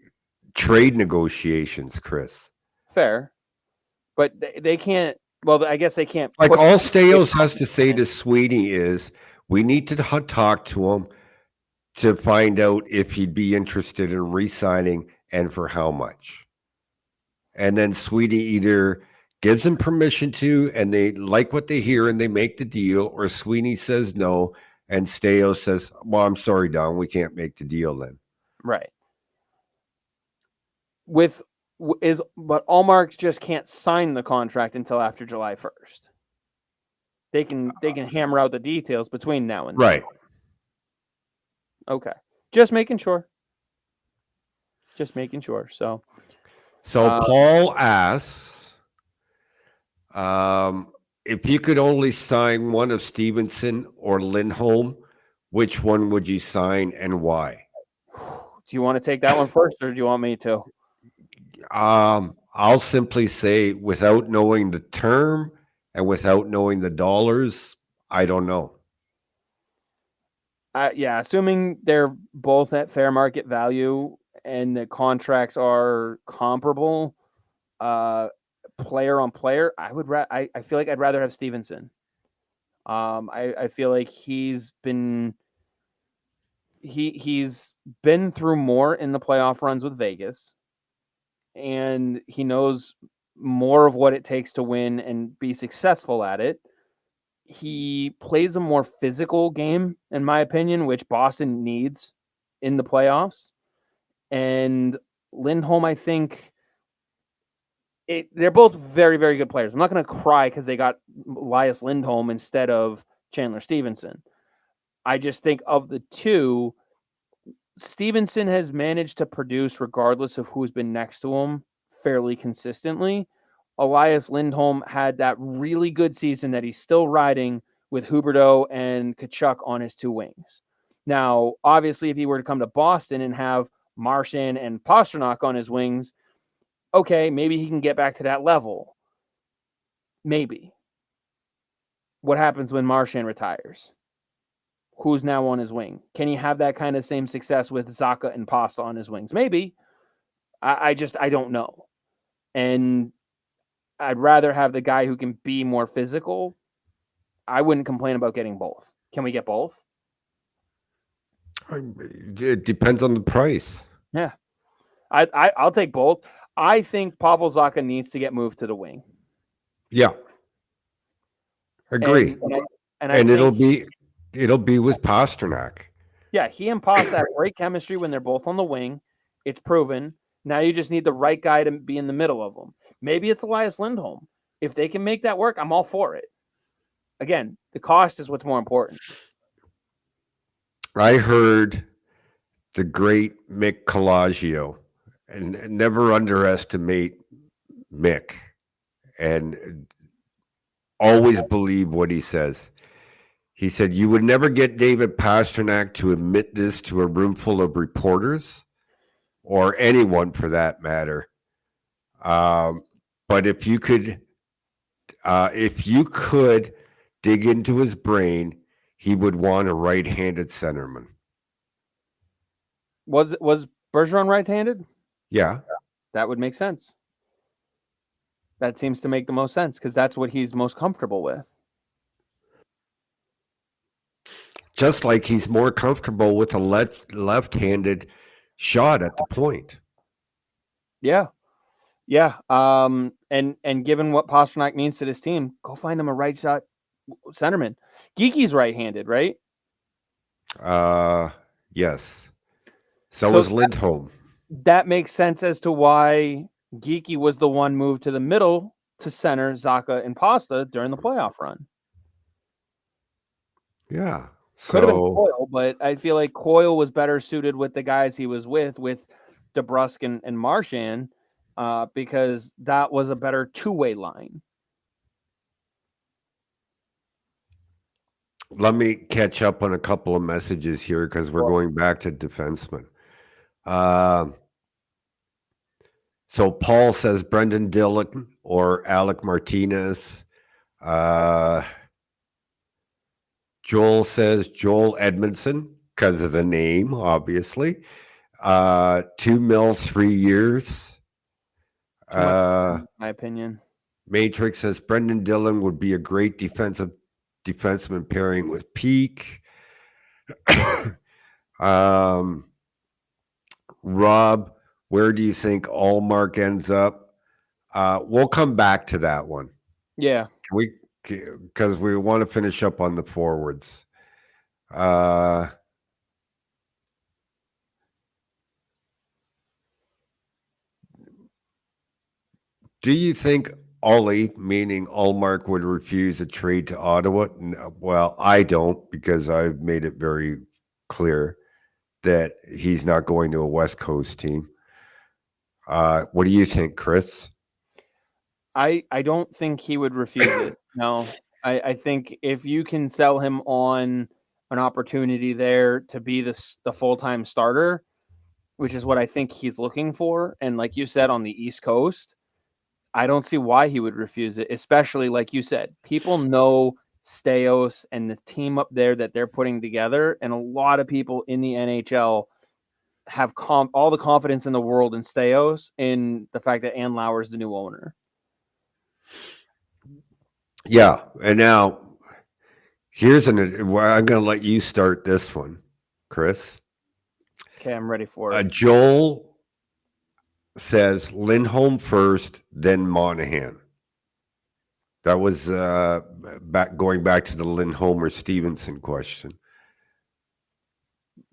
S2: trade negotiations, Chris.
S1: Fair, but they can't. Well, I guess they can't.
S2: Like all Staios has to say to Sweeney is, we need to talk to him to find out if he'd be interested in re-signing and for how much. And then Sweeney either gives them permission to, and they like what they hear and they make the deal, or Sweeney says no, and Staios says, well, I'm sorry, Don, we can't make the deal then.
S1: Right. But Ullmark just can't sign the contract until after July 1st. They can hammer out the details between now and then.
S2: Right.
S1: Okay. Just making sure. So
S2: Paul asks, if you could only sign one of Stevenson or Lindholm, which one would you sign and why?
S1: Do you want to take that one first, or do you want me to?
S2: I'll simply say, without knowing the term and without knowing the dollars, I don't know.
S1: Assuming they're both at fair market value and the contracts are comparable, player on player, I feel like I'd rather have Stevenson. I feel like he's been through more in the playoff runs with Vegas, and he knows more of what it takes to win and be successful at it. He plays a more physical game, in my opinion, which Boston needs in the playoffs. And Lindholm, I think they're both very, very good players. I'm not going to cry because they got Elias Lindholm instead of Chandler Stevenson. I just think of the two, Stevenson has managed to produce, regardless of who's been next to him, fairly consistently. Elias Lindholm had that really good season that he's still riding with Huberdeau and Tkachuk on his two wings. Now, obviously, if he were to come to Boston and have Marchand and Pastrnak on his wings, okay, maybe he can get back to that level. Maybe. What happens when Marchand retires? Who's now on his wing? Can he have that kind of same success with Zaka and Pasta on his wings? Maybe. I don't know. And I'd rather have the guy who can be more physical. I wouldn't complain about getting both. Can we get both?
S2: It depends on the price.
S1: Yeah. I'll take both. I think Pavel Zaka needs to get moved to the wing.
S2: Yeah, agree.
S1: And I
S2: And
S1: think
S2: it'll be with Pasternak.
S1: yeah, he and Pasta have great chemistry when they're both on the wing. It's proven. Now you just need the right guy to be in the middle of them. Maybe it's Elias Lindholm. If they can make that work, I'm all for it. Again, the cost is what's more important.
S2: I heard the great Mick Colagio, and never underestimate Mick, and always believe what he says. He said, "You would never get David Pasternak to admit this to a room full of reporters or anyone for that matter. But if you could dig into his brain, he would want a right-handed centerman."
S1: Was Bergeron right-handed?
S2: Yeah.
S1: That would make sense. That seems to make the most sense because that's what he's most comfortable with.
S2: Just like he's more comfortable with a left-handed shot at the point.
S1: Yeah. Yeah. And given what Pasternak means to this team, go find him a right shot centerman. Geeky's right-handed, right?
S2: Yes. So is Lindholm.
S1: That makes sense as to why Geeky was the one moved to the middle to center Zaka and Pasta during the playoff run.
S2: Yeah.
S1: Could have been Coyle, but I feel like Coyle was better suited with the guys he was with DeBrusk and Marchand, because that was a better two-way line.
S2: Let me catch up on a couple of messages here because we're going back to defensemen. So Paul says Brendan Dillon or Alec Martinez. Joel says Joel Edmondson because of the name, obviously. 2 mil, 3 years.
S1: Too much, in my opinion.
S2: Matrix says Brendan Dillon would be a great defenseman pairing with Peak. Rob, where do you think Allmark ends up? We'll come back to that one.
S1: Yeah.
S2: Because we want to finish up on the forwards. Do you think Ollie, meaning Allmark, would refuse a trade to Ottawa? No, well, I don't, because I've made it very clear that he's not going to a West Coast team. What do you think, Chris?
S1: I don't think he would refuse it. No. I think if you can sell him on an opportunity there to be the full-time starter, which is what I think he's looking for, and like you said, on the East Coast, I don't see why he would refuse it, especially like you said, people know Staios and the team up there that they're putting together, and a lot of people in the NHL have all the confidence in the world in Staios, in the fact that Ann Lauer is the new owner.
S2: Yeah, and now I'm going to let you start this one, Chris.
S1: Okay, I'm ready for it.
S2: Joel says Lindholm first, then Monahan. That was going back to the Lindholm or Stevenson question.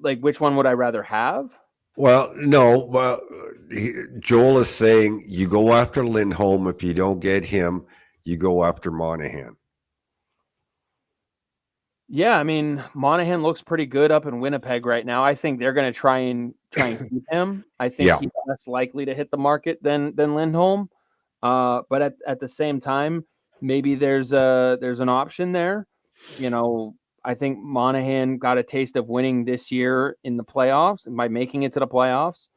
S1: Like, which one would I rather have?
S2: Well, no. Well, Joel is saying you go after Lindholm. If you don't get him, you go after Monahan.
S1: Yeah, I mean, Monahan looks pretty good up in Winnipeg right now. I think they're going to try and keep him. I think he's less likely to hit the market than Lindholm. But at the same time, maybe there's an option there. You know, I think Monahan got a taste of winning this year in the playoffs by making it to the playoffs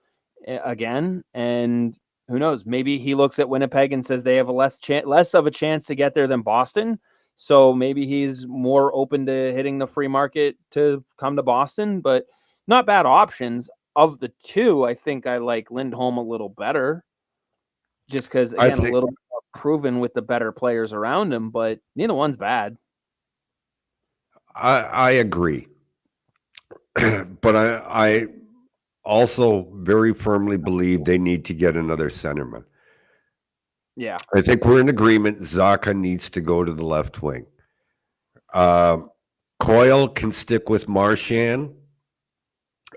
S1: again, and Who knows? Maybe he looks at Winnipeg and says they have a less of a chance to get there than Boston. So maybe he's more open to hitting the free market to come to Boston, but not bad options. Of the two, I think I like Lindholm a little better, just because,
S2: I
S1: again, a
S2: think
S1: little more proven with the better players around him, but neither one's bad.
S2: I agree, but I also very firmly believe they need to get another centerman.
S1: Yeah.
S2: I think we're in agreement. Zaka needs to go to the left wing. Coyle can stick with Marchand,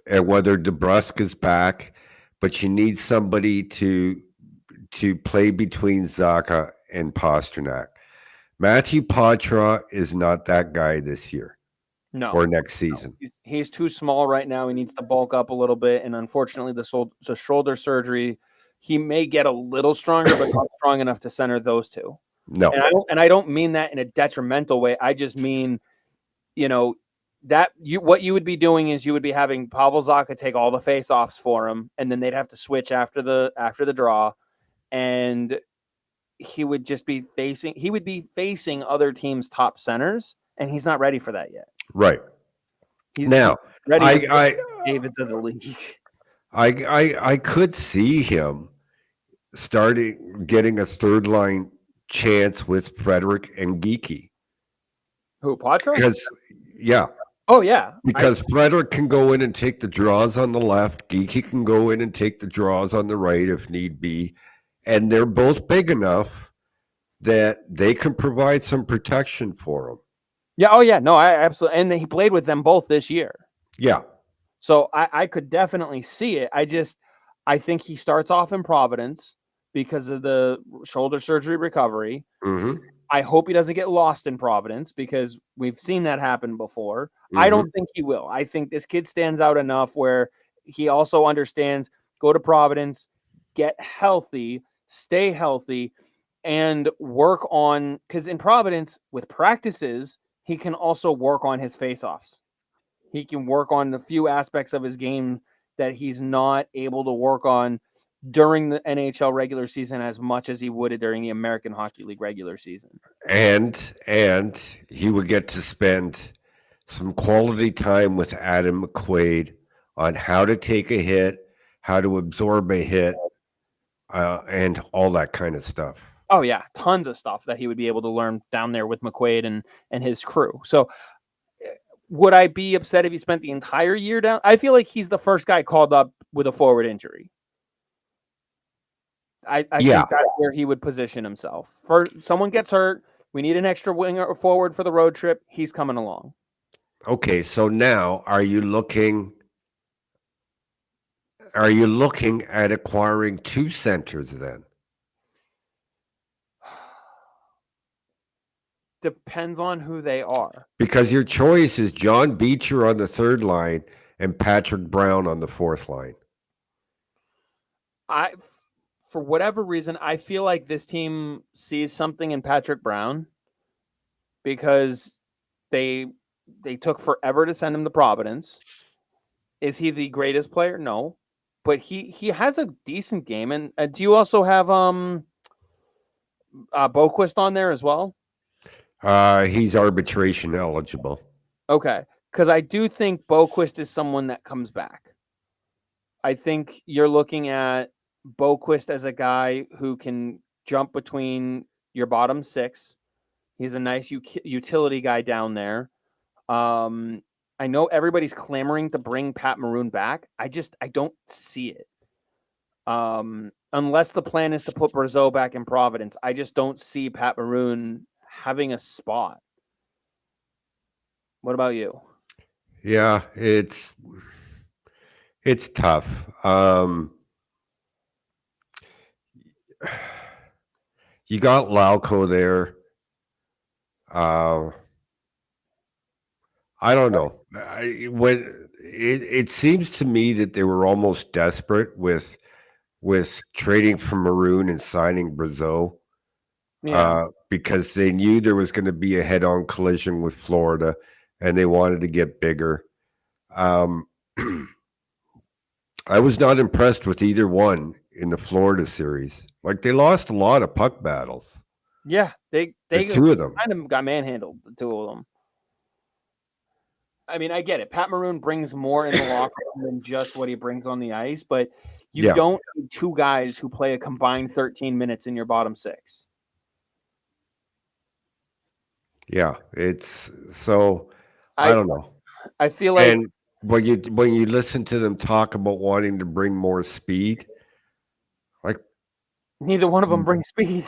S2: and whether DeBrusque is back, but you need somebody to play between Zaka and Pasternak. Matthew Poitras is not that guy this year
S1: No.
S2: or next season.
S1: He's too small right now. He needs to bulk up a little bit, and unfortunately, the shoulder surgery, he may get a little stronger, but not strong enough to center those two.
S2: No.
S1: And I don't mean that in a detrimental way. I just mean, that what you would be doing is you would be having Pavel Zacha take all the face-offs for him, and then they'd have to switch after the draw, and he would be facing other teams' top centers, and he's not ready for that yet.
S2: Right.
S1: He's
S2: Now,
S1: ready with
S2: I
S1: Davids of the league.
S2: I could see him getting a third line chance with Frederick and Geeky.
S1: Who, Poitras?
S2: Because
S1: Oh yeah.
S2: Because Frederick can go in and take the draws on the left, Geeky can go in and take the draws on the right if need be, and they're both big enough that they can provide some protection for him.
S1: Yeah. Oh yeah. No, I absolutely. And he played with them both this year.
S2: Yeah.
S1: So I could definitely see it. I think he starts off in Providence because of the shoulder surgery recovery.
S2: Mm-hmm.
S1: I hope he doesn't get lost in Providence because we've seen that happen before.
S2: Mm-hmm.
S1: I don't think he will. I think this kid stands out enough where he also understands, go to Providence, get healthy, stay healthy, and work on, because in Providence, with practices, he can also work on his faceoffs. He can work on the few aspects of his game that he's not able to work on during the NHL regular season as much as he would during the American Hockey League regular season.
S2: And he would get to spend some quality time with Adam McQuaid on how to take a hit, how to absorb a hit, and all that kind of stuff.
S1: Oh yeah, tons of stuff that he would be able to learn down there with McQuaid and his crew. So would I be upset if he spent the entire year down? I feel like he's the first guy called up with a forward injury. I think that's where he would position himself. Someone gets hurt, we need an extra winger or forward for the road trip, he's coming along.
S2: Okay, so now are you looking at acquiring two centers then?
S1: Depends on who they are.
S2: Because your choice is John Beecher on the third line and Patrick Brown on the fourth line.
S1: For whatever reason, I feel like this team sees something in Patrick Brown because they took forever to send him to Providence. Is he the greatest player? No, but he has a decent game. And do you also have Boquist on there as well?
S2: He's arbitration eligible.
S1: Okay, because I do think Boquist is someone that comes back. I think you're looking at Boquist as a guy who can jump between your bottom six. He's a nice utility guy down there. I know everybody's clamoring to bring Pat Maroon back. I don't see it. Unless the plan is to put Brazeau back in Providence, I just don't see Pat Maroon having a spot. What about you?
S2: Yeah, it's tough. You got Lauco there. I don't know. It seems to me that they were almost desperate with trading for Maroon and signing Brazeau.
S1: Yeah.
S2: Because they knew there was going to be a head-on collision with Florida, and they wanted to get bigger. I was not impressed with either one in the Florida series. Like they lost a lot of puck battles.
S1: Yeah, they
S2: The two of them.
S1: kind of got manhandled, the two of them. I mean, I get it. Pat Maroon brings more in the locker room than just what he brings on the ice, but you
S2: Yeah.
S1: don't need two guys who play a combined 13 minutes in your bottom six.
S2: Yeah. It's so I
S1: I
S2: don't know.
S1: I feel like
S2: And when you listen to them talk about wanting to bring more speed, like
S1: neither one of them brings speed.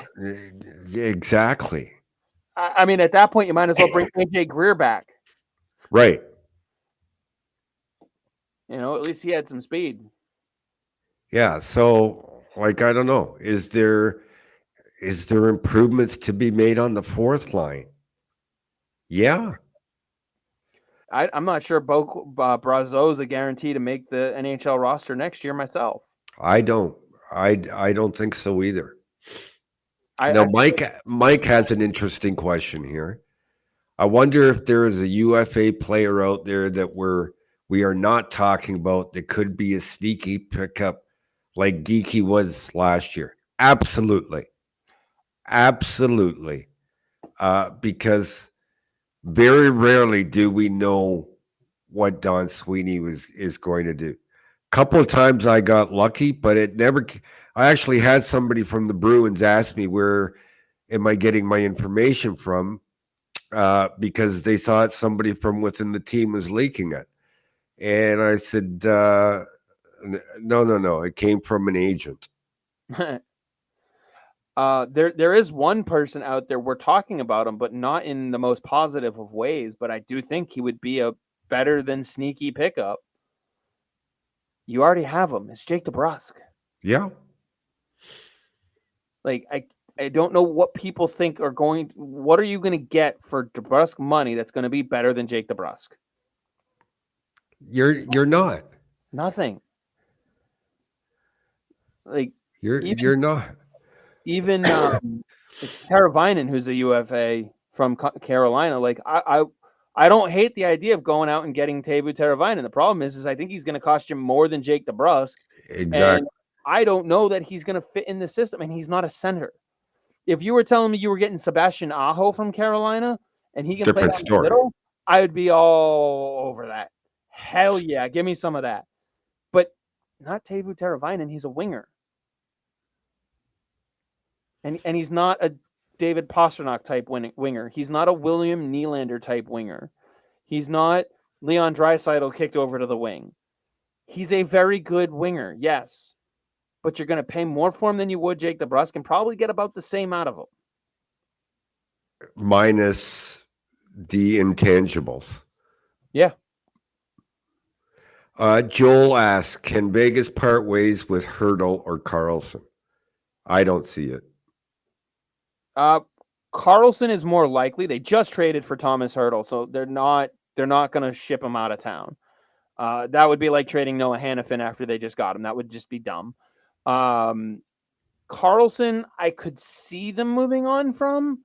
S2: exactly.
S1: I mean, at that point, you might as well bring AJ Greer back.
S2: Right.
S1: You know, at least he had some speed.
S2: Yeah. So like I don't know. Is there improvements to be made on the fourth line? Yeah.
S1: I'm not sure Brazeau's a guarantee to make the NHL roster next year myself.
S2: I don't. I don't think so either. Now,
S1: I feel
S2: Mike has an interesting question here. I wonder if there is a UFA player out there that we are not talking about that could be a sneaky pickup like Geeky was last year. Absolutely, absolutely. Because very rarely do we know what Don Sweeney is going to do. Couple of times I got lucky, but it never. I actually had somebody from the Bruins ask me where am I getting my information from because they thought somebody from within the team was leaking it, and I said, no, it came from an agent.
S1: like there is one person out there we're talking about him, but not in the most positive of ways. But I do think he would be a better than sneaky pickup. You already have him. It's Jake DeBrusk.
S2: Yeah,
S1: Like I don't know what people think are going. What are you going to get for DeBrusk money that's going to be better than Jake DeBrusk?
S2: you're not.
S1: Nothing. Like even
S2: You're not.
S1: even it's Teravainen who's a UFA from Carolina. Like I don't hate the idea of going out and getting Teuvo Teravainen. The problem is I think he's going to cost you more than Jake DeBrusk, and
S2: Exactly.
S1: I don't know that he's going to fit in the system. And he's not a center. If you were telling me you were getting Sebastian Aho from Carolina and he can play
S2: Different
S1: down the
S2: story.
S1: middle, I would be all over that. Hell yeah, give me some of that. But not Teuvo Teravainen. He's a winger. And he's not a David Pastrnak type winger. He's not a William Nylander type winger. He's not Leon Draisaitl kicked over to the wing. He's a very good winger, yes, but you're going to pay more for him than you would Jake DeBrusk and probably get about the same out of him.
S2: Minus the intangibles.
S1: Yeah.
S2: Joel asks, can Vegas part ways with Hurdle or Carlson? I don't see it.
S1: Carlson is more likely. They just traded for Thomas Hurdle, so they're not going to ship him out of town. That would be like trading Noah Hannafin after they just got him. That would just be dumb. Carlson, I could see them moving on from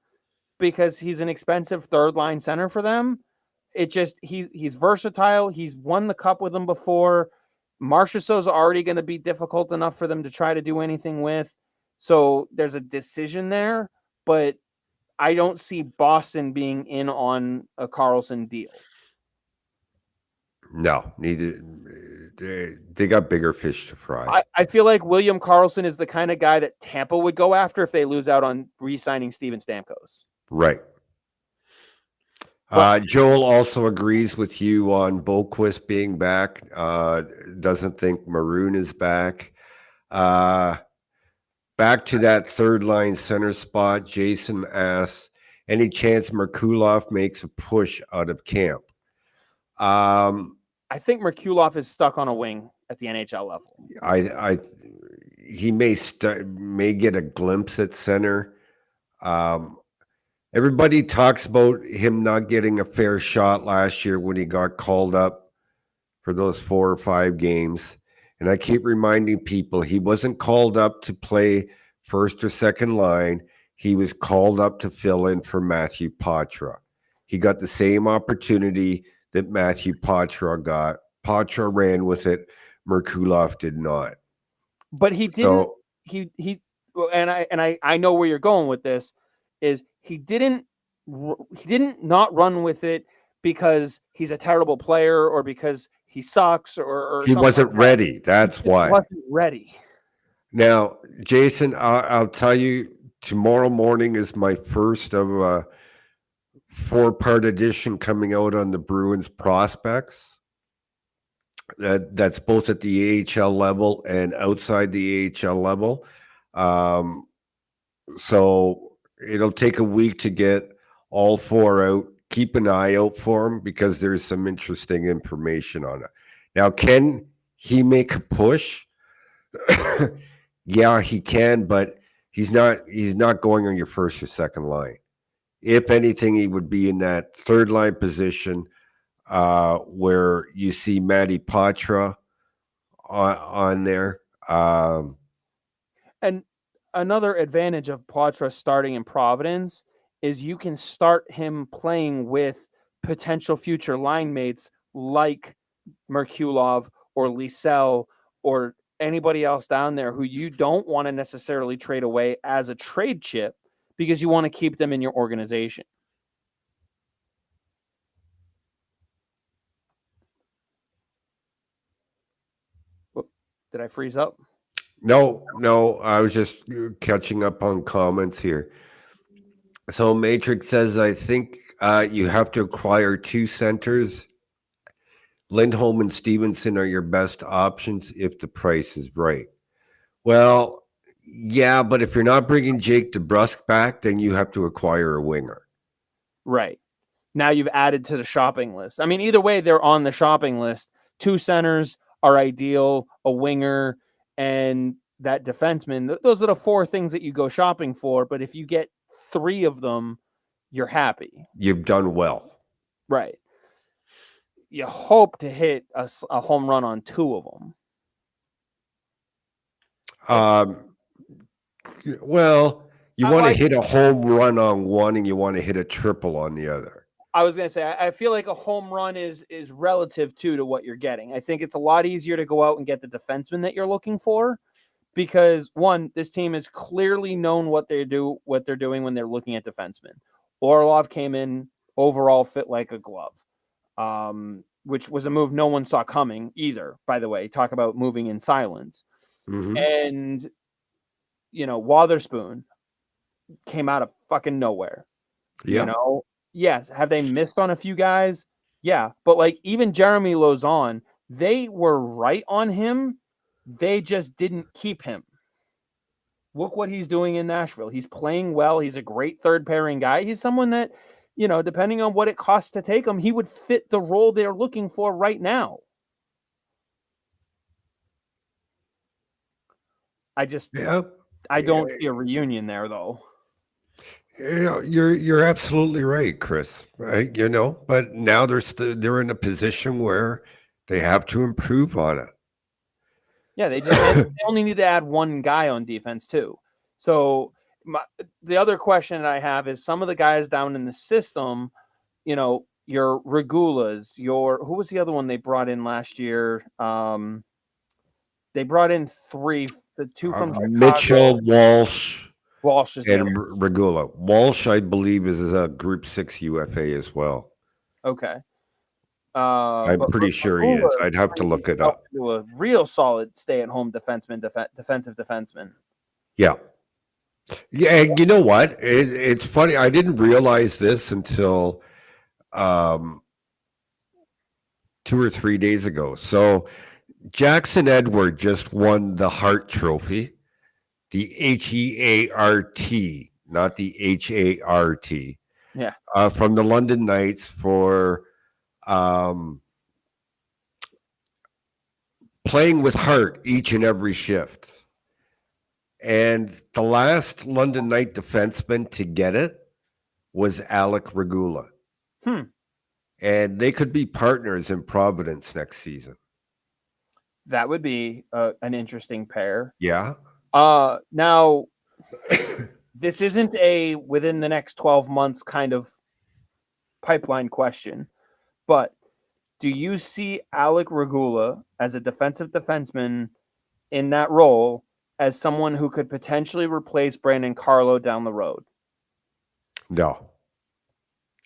S1: because he's an expensive third line center for them. It just he's versatile. He's won the cup with them before. Marchessault's already going to be difficult enough for them to try to do anything with. So there's a decision there, but I don't see Boston being in on a Carlson deal.
S2: No, neither. They got bigger fish to fry.
S1: I feel like William Karlsson is the kind of guy that Tampa would go after if they lose out on re-signing Steven Stamkos.
S2: Right.
S1: But
S2: Joel also agrees with you on Boquist being back. Doesn't think Maroon is back. Back to that third line center spot. Jason asks, any chance Merkulov makes a push out of camp?
S1: I think Merkulov is stuck on a wing at the NHL level.
S2: He may get a glimpse at center. Everybody talks about him not getting a fair shot last year when he got called up for those 4 or 5 games. And I keep reminding people he wasn't called up to play first or second line. He was called up to fill in for Matthew Poitras. He got the same opportunity that Matthew Poitras got. Poitras ran with it. Merkulov did not.
S1: But he didn't.
S2: So
S1: He and I know where you're going with this. Is he didn't not run with it because he's a terrible player or because he sucks or
S2: he
S1: something like
S2: wasn't
S1: that.
S2: ready.
S1: He
S2: That's
S1: just
S2: why.
S1: wasn't ready.
S2: Now, Jason, I'll tell you, tomorrow morning is my first of a four-part edition coming out on the Bruins prospects. That's both at the AHL level and outside the AHL level. Um, so it'll take a week to get all four out. Keep an eye out for them because there's some interesting information on it. Now, can he make a push? Yeah, he can, but he's not going on your first or second line. If anything, he would be in that third line position where you see Matty Patra on there.
S1: And another advantage of Poitras starting in Providence is you can start him playing with potential future line mates like Merkulov or Liesel or anybody else down there who you don't want to necessarily trade away as a trade chip because you want to keep them in your organization. Did I freeze up?
S2: No, I was just catching up on comments here. So Matrix says, I think you have to acquire two centers. Lindholm and Stevenson are your best options if the price is right. Well, yeah, but if you're not bringing Jake DeBrusk back, then you have to acquire a winger.
S1: Right. Now you've added to the shopping list. I mean, either way, they're on the shopping list. Two centers are ideal, a winger, and that defenseman. Those are the four things that you go shopping for. But if you get three of them, you're happy.
S2: You've done well.
S1: Right. You hope to hit a home run on two of them.
S2: Um, well, you want to
S1: I,
S2: hit a home run on one and you want to hit a triple on the other.
S1: I was gonna say I feel like a home run is relative to what you're getting. I think it's a lot easier to go out and get the defenseman that you're looking for because one, this team is clearly known what they're doing when they're looking at defensemen. Orlov came in overall fit like a glove, which was a move no one saw coming either. By the way, talk about moving in silence.
S2: Mm-hmm.
S1: And Wotherspoon came out of fucking nowhere.
S2: Yeah.
S1: Yes, have they missed on a few guys? Yeah, but like even Jeremy Lauzon, they were right on him. They just didn't keep him. Look what he's doing in Nashville. He's playing well. He's a great third pairing guy. He's someone that, depending on what it costs to take him, he would fit the role they're looking for right now. I don't see a reunion there though.
S2: You're absolutely right, Chris. Right? But now they're in a position where they have to improve on it.
S1: Yeah, they only need to add one guy on defense too. So the other question I have is some of the guys down in the system, your Regulas, who was the other one they brought in last year? They brought in three, the two from Chicago.
S2: Mitchell,
S1: Walsh is
S2: and Regula. Walsh, I believe, is a Group 6 UFA as well.
S1: Okay.
S2: I'm pretty sure he is. I'd have to look it up.
S1: A real solid stay-at-home defensive defenseman.
S2: Yeah. Yeah, and you know what? It's funny. I didn't realize this until 2 or 3 days ago. So Jackson Edward just won the Hart Trophy, the HEART, not the HART.
S1: Yeah.
S2: From the London Knights for playing with heart each and every shift. And the last London Knight defenseman to get it was Alec Regula. And they could be partners in Providence next season.
S1: That would be an interesting pair.
S2: Yeah.
S1: Now, this isn't a within the next 12 months kind of pipeline question, but do you see Alec Regula as a defensive defenseman in that role as someone who could potentially replace Brandon Carlo down the road?
S2: No.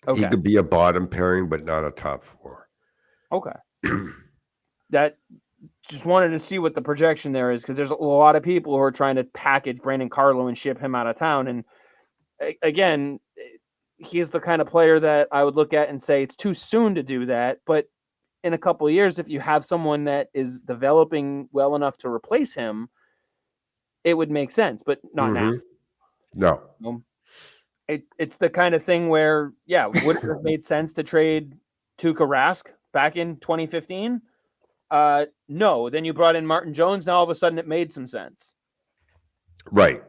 S2: He
S1: Okay.
S2: could be a bottom pairing, but not a top four.
S1: Okay. That just wanted to see what the projection there is, because there's a lot of people who are trying to package Brandon Carlo and ship him out of town. And again, he's the kind of player that I would look at and say it's too soon to do that. But in a couple of years, if you have someone that is developing well enough to replace him, it would make sense, but not now.
S2: No.
S1: It's the kind of thing where, yeah, would it have made sense to trade Tuukka Rask back in 2015? No. Then you brought in Martin Jones. Now all of a sudden it made some sense.
S2: Right.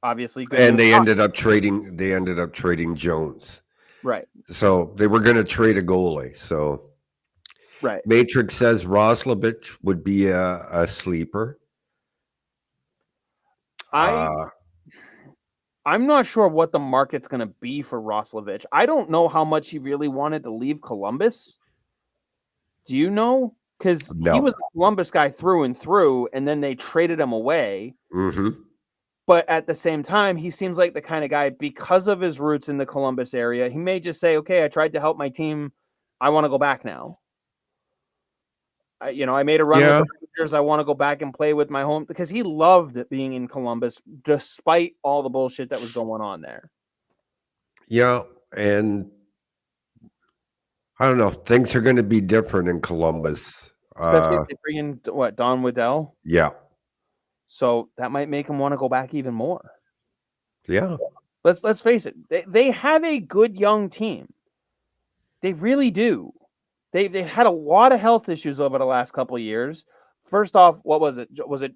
S1: Obviously, good
S2: And
S1: news.
S2: they ended up trading Jones.
S1: Right.
S2: So they were going to trade a goalie. So
S1: Right.
S2: Matrix says Roslovic would be a sleeper.
S1: I'm not sure what the market's going to be for Roslovic. I don't know how much he really wanted to leave Columbus. Do you know? Because he was a Columbus guy through and through, and then they traded him away. But at the same time, he seems like the kind of guy, because of his roots in the Columbus area, he may just say, okay, I tried to help my team. I want to go back now. I made a run with the Rangers. I want to go back and play with my home, because he loved being in Columbus despite all the bullshit that was going on there.
S2: Yeah, and I don't know. Things are going to be different in Columbus.
S1: Especially if they bring in, Don Waddell?
S2: Yeah.
S1: So that might make him want to go back even more.
S2: Yeah.
S1: Let's face it. They have a good young team. They really do. They've had a lot of health issues over the last couple of years. First off, what was it? Was it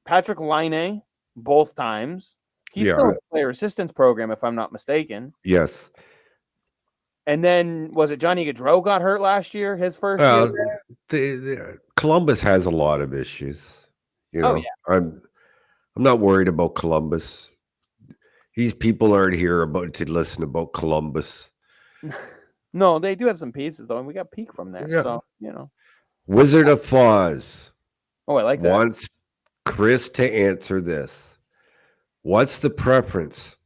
S1: Patrick Laine both times? He's still in the player assistance program, if I'm not mistaken.
S2: Yes.
S1: And then was it Johnny Gaudreau got hurt last year? His first year.
S2: Columbus has a lot of issues.
S1: Oh yeah.
S2: I'm not worried about Columbus. These people aren't here to listen about Columbus.
S1: No, they do have some pieces though, and we got Peak from there. Yeah. So
S2: Wizard of Foz.
S1: Oh, I like that.
S2: Wants Chris to answer this. What's the preference?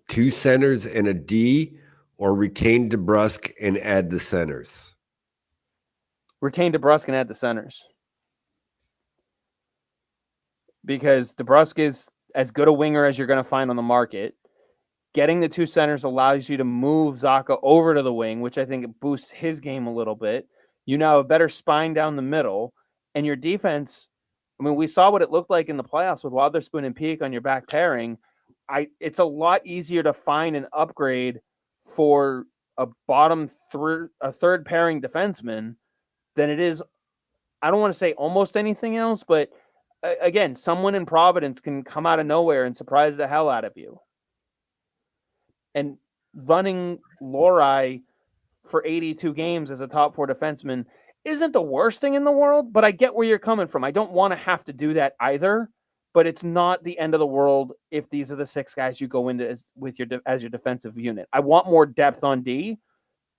S2: 2 centers and a D, or retain DeBrusk and add the centers?
S1: Retain DeBrusk and add the centers. Because DeBrusk is as good a winger as you're going to find on the market. Getting the 2 centers allows you to move Zacha over to the wing, which I think it boosts his game a little bit. You now have a better spine down the middle, and your defense, I mean, we saw what it looked like in the playoffs with Wotherspoon and Peak on your back pairing. It's a lot easier to find an upgrade for a third pairing defenseman than it is. I don't want to say almost anything else, but again, someone in Providence can come out of nowhere and surprise the hell out of you. And running Lori for 82 games as a top 4 defenseman isn't the worst thing in the world, but I get where you're coming from. I don't want to have to do that either, but it's not the end of the world if these are the 6 guys you go into as your defensive unit. I want more depth on D,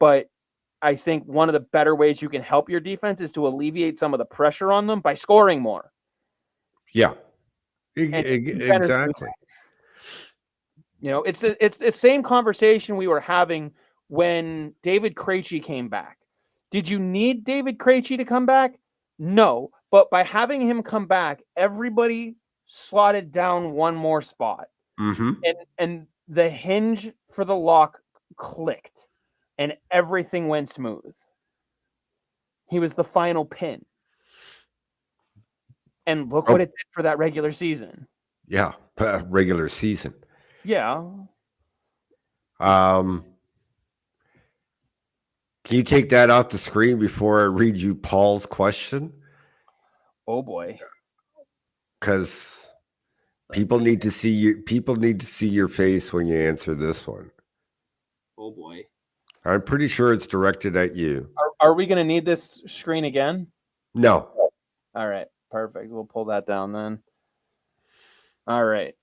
S1: but I think one of the better ways you can help your defense is to alleviate some of the pressure on them by scoring more.
S2: Yeah, exactly.
S1: It's the same conversation we were having when David Krejci came back. Did you need David Krejci to come back? No, but by having him come back, everybody slotted down one more spot, and the hinge for the lock clicked, and everything went smooth. He was the final pin, and look what it did for that regular season.
S2: Yeah, regular season.
S1: Yeah.
S2: Can you take that off the screen before I read you Paul's question?
S1: Oh boy.
S2: Because people need to see you. People need to see your face when you answer this one.
S1: Oh boy.
S2: I'm pretty sure it's directed at you.
S1: Are we going to need this screen again?
S2: No.
S1: All right. Perfect. We'll pull that down then. All right.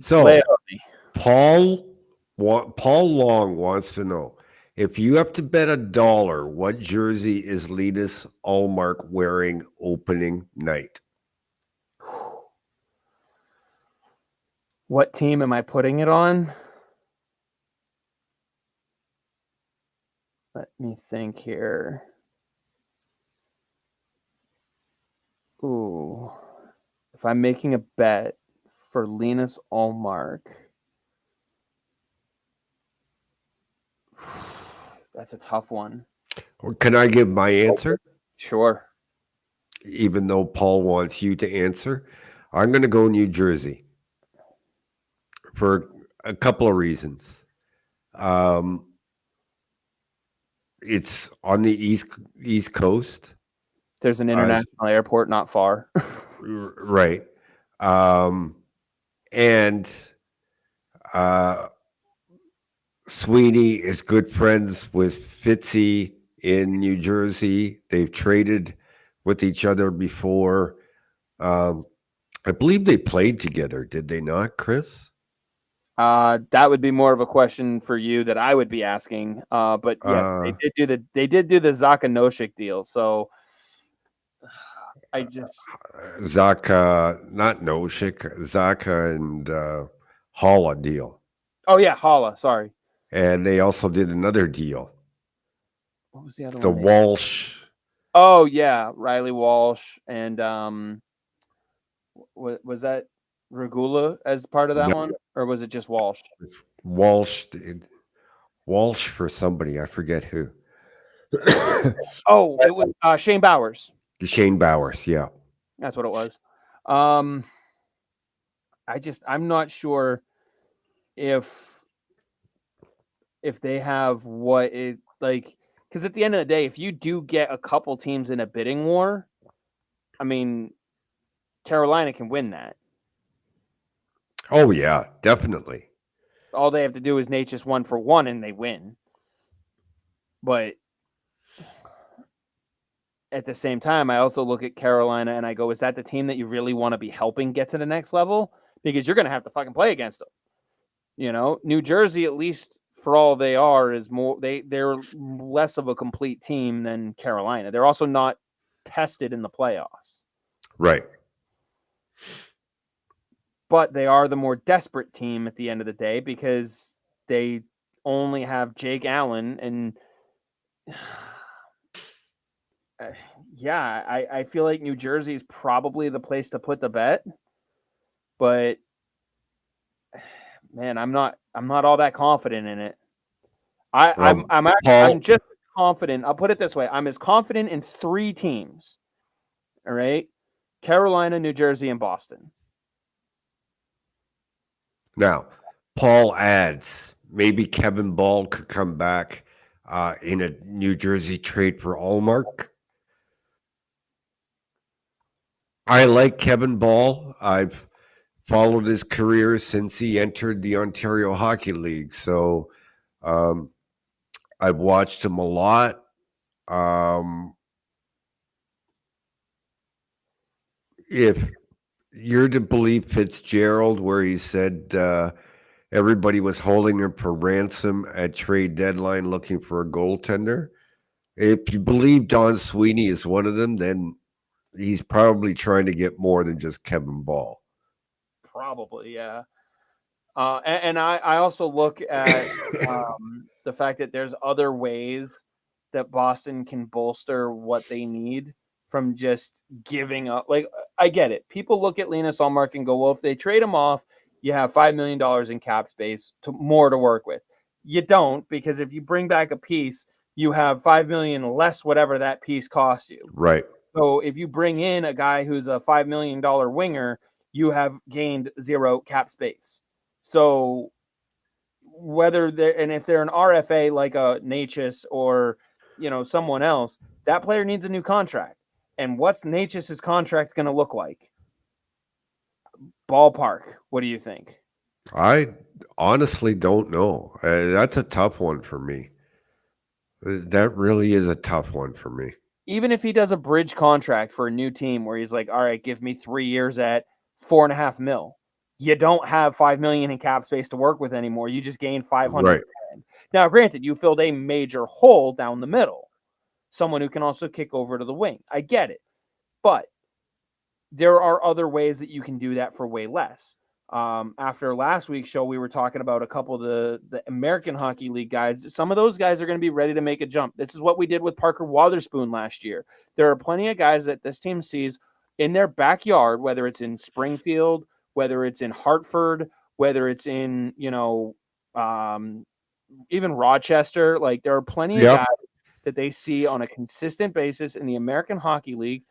S2: So Paul Long wants to know, If you have to bet $1, what jersey is Linus Allmark wearing opening night?
S1: What team am I putting it on? Let me think here. Ooh. If I'm making a bet for Linus Allmark, that's a tough one.
S2: Or can I give my answer?
S1: Sure.
S2: Even though Paul wants you to answer, I'm going to go New Jersey for a couple of reasons. It's on the East Coast.
S1: There's an international airport not far.
S2: Right. And Sweeney is good friends with Fitzy in New Jersey. They've traded with each other before. I believe they played together, did they not, Chris?
S1: That would be more of a question for you that I would be asking. But yes, they did do the Zakanoshik deal. So I just
S2: Zaka, not Noshik, Zaka and Holla deal.
S1: Oh yeah, Holla, sorry.
S2: And they also did another deal.
S1: What was the other
S2: The
S1: one?
S2: Walsh.
S1: Oh yeah, Riley Walsh and was that Regula as part of that one, or was it just Walsh?
S2: Walsh for somebody, I forget who.
S1: Oh, it was Shane Bowers.
S2: Shane Bowers, yeah.
S1: That's what it was. I'm not sure if they have what it like, because at the end of the day, if you do get a couple teams in a bidding war, I mean, Carolina can win that.
S2: Oh yeah, definitely.
S1: All they have to do is Nate just 1-for-1 and they win. But at the same time, I also look at Carolina and I go, is that the team that you really want to be helping get to the next level? Because you're going to have to fucking play against them. You know, New Jersey, at least for all they are, is more they're less of a complete team than Carolina. They're also not tested in the playoffs.
S2: Right.
S1: But they are the more desperate team at the end of the day because they only have Jake Allen and yeah, I feel like New Jersey is probably the place to put the bet, but man, I'm not all that confident in it. I'm just confident. I'll put it this way: I'm as confident in 3 teams. All right, Carolina, New Jersey, and Boston.
S2: Now, Paul adds maybe Kevin Ball could come back in a New Jersey trade for Allmark. I like Kevin Ball. I've followed his career since he entered the Ontario Hockey League. So I've watched him a lot. If you're to believe Fitzgerald, where he said everybody was holding him for ransom at trade deadline looking for a goaltender, if you believe Don Sweeney is one of them, then he's probably trying to get more than just Kevin Ball.
S1: Probably, yeah. And I also look at the fact that there's other ways that Boston can bolster what they need from just giving up. Like, I get it. People look at Linus Ullmark and go, well, if they trade him off, you have $5 million in cap space more to work with. You don't, because if you bring back a piece, you have $5 million less whatever that piece costs you.
S2: Right.
S1: So if you bring in a guy who's a $5 million winger, you have gained 0 cap space. So whether they're, and if they're an RFA like a Natchez or, you know, someone else, that player needs a new contract. And what's Natchez's contract going to look like? Ballpark. What do you think?
S2: I honestly don't know. That's a tough one for me. That really is a tough one for me.
S1: Even if he does a bridge contract for a new team where he's like, all right, give me 3 years at $4.5 million. You don't have $5 million in cap space to work with anymore. You just gained 500.
S2: Right.
S1: end. Now, granted, you filled a major hole down the middle. Someone who can also kick over to the wing. I get it. But there are other ways that you can do that for way less. After last week's show, we were talking about a couple of the American Hockey League guys. Some of those guys are going to be ready to make a jump. This is what we did with Parker Wotherspoon last year. There are plenty of guys that this team sees in their backyard, whether it's in Springfield, whether it's in Hartford, whether it's in, even Rochester. Like, there are plenty of guys that they see on a consistent basis in the American Hockey League,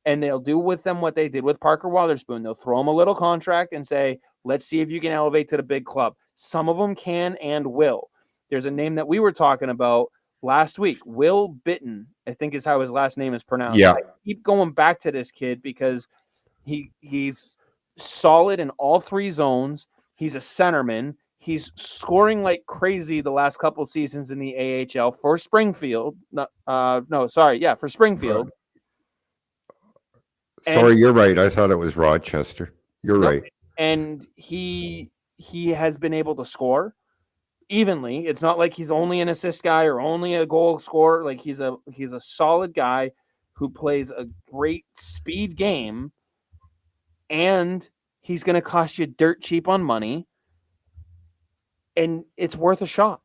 S1: and they'll do with them what they did with Parker Wotherspoon. They'll throw him a little contract and say, let's see if you can elevate to the big club. Some of them can and will. There's a name that we were talking about last week, Will Bitten, I think is how his last name is pronounced.
S2: Yeah.
S1: I keep going back to this kid because he's solid in all three zones. He's a centerman. He's scoring like crazy the last couple of seasons in the AHL for Springfield. For Springfield.
S2: Sorry, you're right. I thought it was Rochester. You're right.
S1: And he has been able to score evenly. It's not like he's only an assist guy or only a goal scorer. Like, he's a solid guy who plays a great speed game, and he's going to cost you dirt cheap on money, and it's worth a shot.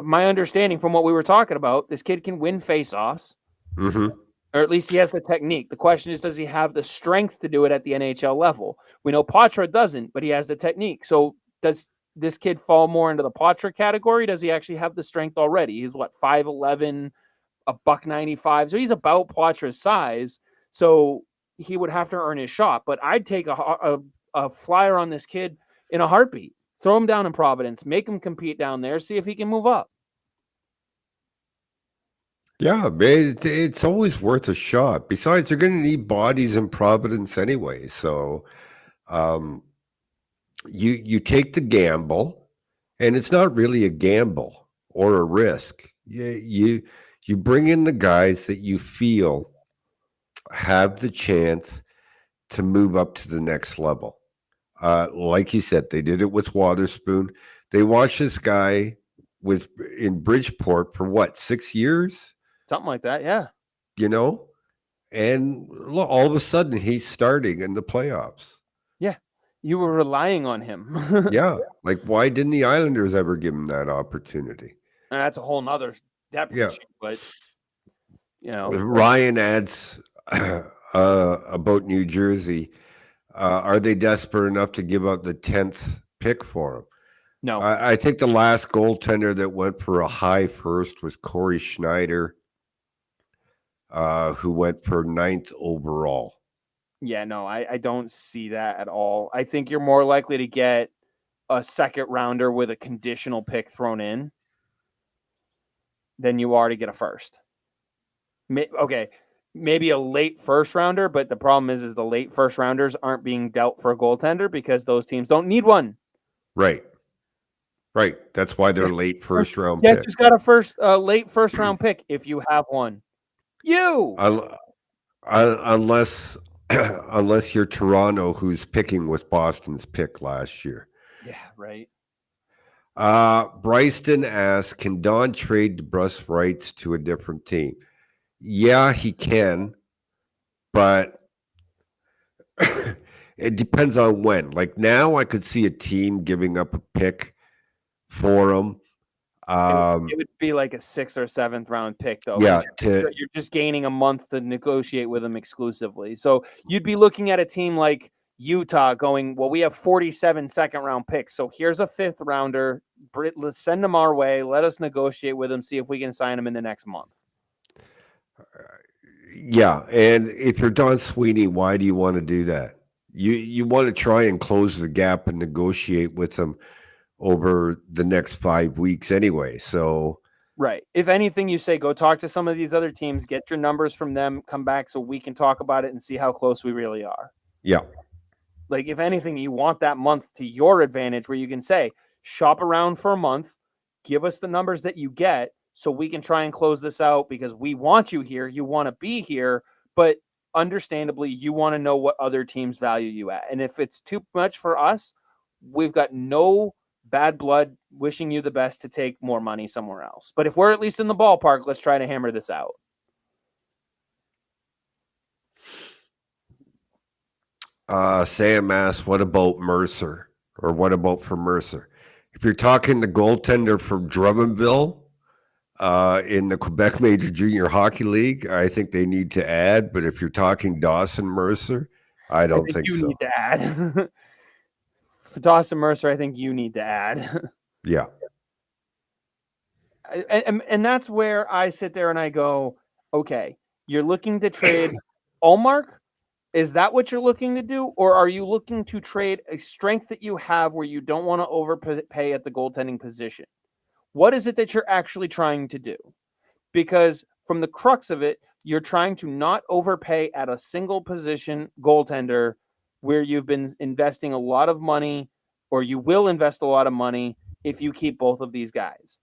S1: My understanding from what we were talking about, this kid can win faceoffs.
S2: Mm-hmm.
S1: Or at least he has the technique. The question is, does he have the strength to do it at the NHL level? We know Poitras doesn't, but he has the technique. So does this kid fall more into the Poitras category? Does he actually have the strength already? He's 5'11", $195. So he's about Poitras' size. So he would have to earn his shot. But I'd take a flyer on this kid in a heartbeat. Throw him down in Providence. Make him compete down there. See if he can move up.
S2: Yeah, man, it's always worth a shot. Besides, they're going to need bodies in Providence anyway. So you take the gamble, and it's not really a gamble or a risk. You bring in the guys that you feel have the chance to move up to the next level. Like you said, they did it with Waterspoon. They watched this guy in Bridgeport for 6 years?
S1: Something like that, yeah.
S2: And all of a sudden he's starting in the playoffs.
S1: Yeah, you were relying on him.
S2: Yeah, like, why didn't the Islanders ever give him that opportunity?
S1: And that's a whole nother depth issue, but
S2: Ryan adds about New Jersey. Are they desperate enough to give up the 10th pick for him?
S1: No.
S2: I think the last goaltender that went for a high first was Corey Schneider, who went for 9th overall.
S1: Yeah, no, I don't see that at all. I think you're more likely to get a second rounder with a conditional pick thrown in than you are to get a first. Okay, maybe a late first rounder, but the problem is the late first rounders aren't being dealt for a goaltender because those teams don't need one.
S2: Right. That's why they're late first round picks.
S1: Yes, who's got a late first round pick if you have one? You.
S2: Unless you're Toronto, who's picking with Boston's pick last year.
S1: Yeah, right.
S2: Bryston asks, can Don trade DeBrusque rights to a different team? Yeah, he can, but it depends on when. Like, now I could see a team giving up a pick for him.
S1: It would be like a 6th or 7th round pick, though.
S2: Yeah,
S1: you're just gaining a month to negotiate with them exclusively. So you'd be looking at a team like Utah going, well, we have 47 second-round picks, so here's a 5th rounder. Let's send them our way. Let us negotiate with them, see if we can sign them in the next month.
S2: Yeah, and if you're Don Sweeney, why do you want to do that? You want to try and close the gap and negotiate with them over the next 5 weeks anyway. So,
S1: right. If anything, you say, go talk to some of these other teams, get your numbers from them, come back so we can talk about it and see how close we really are.
S2: Yeah.
S1: Like, if anything, you want that month to your advantage where you can say, shop around for a month, give us the numbers that you get so we can try and close this out because we want you here. You want to be here, but understandably, you want to know what other teams value you at. And if it's too much for us, we've got no bad blood, wishing you the best to take more money somewhere else. But if we're at least in the ballpark, let's try to hammer this out.
S2: Sam asked, what about Mercer? Or what about for Mercer? If you're talking the goaltender from Drummondville in the Quebec Major Junior Hockey League, I think they need to add. But if you're talking Dawson Mercer, I don't think
S1: you
S2: so.
S1: need to add. For Dawson Mercer, I think you need to add.
S2: Yeah.
S1: And that's where I sit there and I go, okay, you're looking to trade Allmark? Is that what you're looking to do? Or are you looking to trade a strength that you have where you don't want to overpay at the goaltending position? What is it that you're actually trying to do? Because from the crux of it, you're trying to not overpay at a single position goaltender where you've been investing a lot of money, or you will invest a lot of money if you keep both of these guys.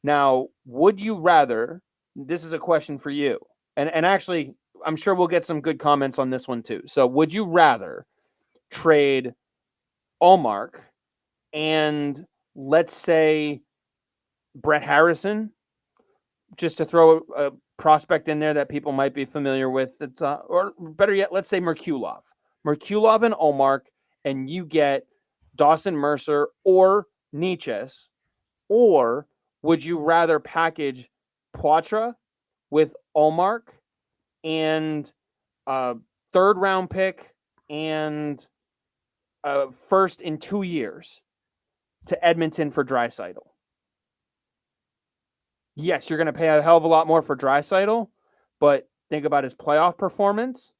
S1: Now, would you rather, this is a question for you, and actually, I'm sure we'll get some good comments on this one too. So, would you rather trade Allmark and, let's say, Brett Harrison, just to throw a prospect in there that people might be familiar with? It's or better yet, let's say Merkulov and Allmark, and you get Dawson Mercer or Niches, or would you rather package Poitras with Allmark and a third round pick and a first in 2 years to Edmonton for Draisaitl? Yes, you're going to pay a hell of a lot more for Draisaitl, but think about his playoff performance,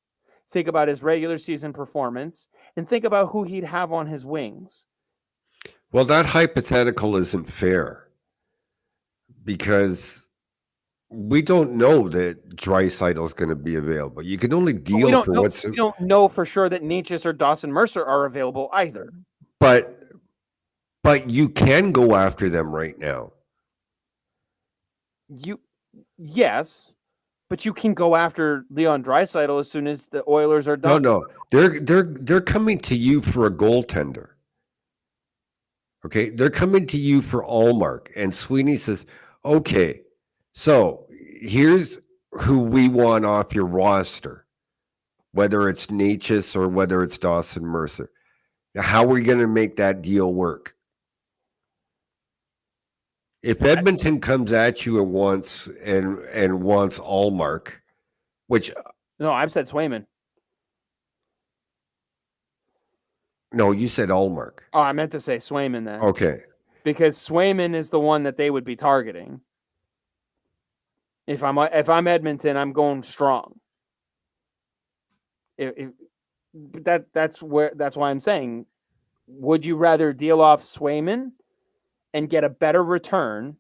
S1: think about his regular season performance, and think about who he'd have on his wings.
S2: Well, that hypothetical isn't fair because we don't know that Draisaitl is going to be available. You can only deal for what's.
S1: We don't know for sure that Niches or Dawson Mercer are available either.
S2: But you can go after them right now.
S1: Yes, but you can go after Leon Draisaitl as soon as the Oilers are done.
S2: No, they're coming to you for a goaltender. Okay, they're coming to you for Allmark, and Sweeney says, "Okay, so here's who we want off your roster, whether it's Niches or whether it's Dawson Mercer. Now, how are we going to make that deal work?" If Edmonton comes at you and wants Allmark, which
S1: no, I've said Swayman.
S2: No, you said Allmark.
S1: Oh, I meant to say Swayman then.
S2: Okay.
S1: Because Swayman is the one that they would be targeting. If I'm Edmonton, I'm going strong. That's why I'm saying, would you rather deal off Swayman and get a better return?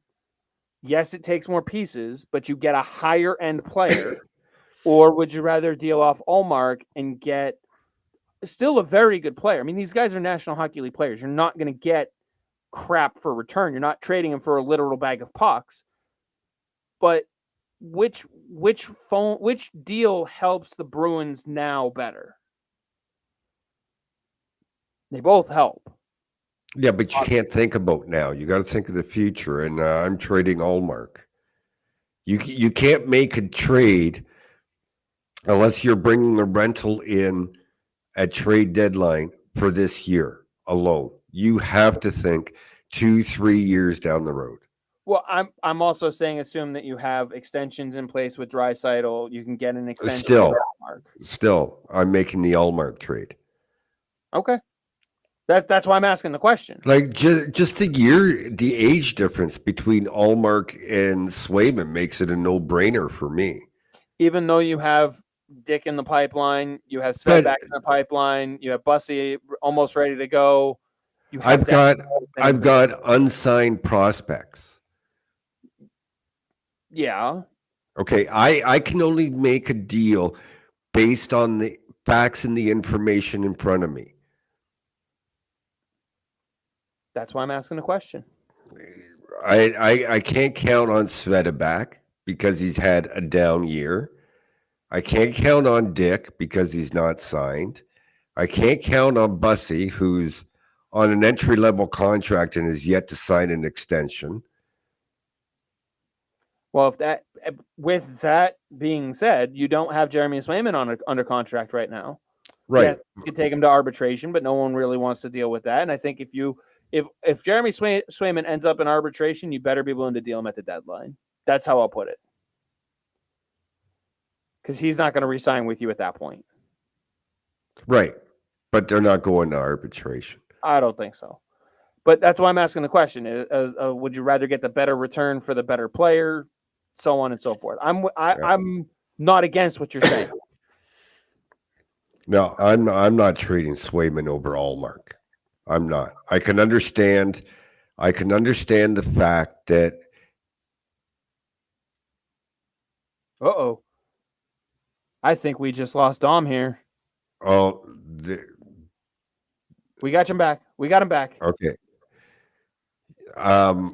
S1: Yes, it takes more pieces, but you get a higher end player. Or would you rather deal off Allmark and get still a very good player? I mean, these guys are National Hockey League players. You're not going to get crap for return. You're not trading them for a literal bag of pucks. But which deal helps the Bruins now better? They both help.
S2: Yeah, but you can't think about now. You got to think of the future, and I'm trading Allmark. You can't make a trade unless you're bringing a rental in at trade deadline for this year alone. You have to think 2-3 years down the road.
S1: Well, I'm also saying assume that you have extensions in place with Draisaitl. You can get an extension.
S2: Still, I'm making the Allmark trade.
S1: Okay. That's why I'm asking the question.
S2: Like just the age difference between Allmark and Swayman makes it a no-brainer for me.
S1: Even though you have Dick in the pipeline, you have Sven back in the pipeline, you have Bussy almost ready to go.
S2: I've got unsigned prospects.
S1: Yeah.
S2: Okay, I can only make a deal based on the facts and the information in front of me.
S1: That's why I'm asking the question.
S2: I can't count on Sveta back because he's had a down year. I can't count on Dick because he's not signed. I can't count on Bussy, who's on an entry-level contract and is yet to sign an extension.
S1: Well, with that being said, you don't have Jeremy Swayman under contract right now.
S2: Right.
S1: Yes, you could take him to arbitration, but no one really wants to deal with that. And I think if Jeremy Swayman ends up in arbitration, you better be willing to deal him at the deadline. That's how I'll put it. Because he's not going to re-sign with you at that point.
S2: Right. But they're not going to arbitration.
S1: I don't think so. But that's why I'm asking the question. Would you rather get the better return for the better player, so on and so forth? I'm not against what you're saying.
S2: No, I'm not trading Swayman over Allmark. I'm not. I can understand the fact that.
S1: Uh-oh. I think we just lost Dom here.
S2: Oh,
S1: we got him back.
S2: Okay. I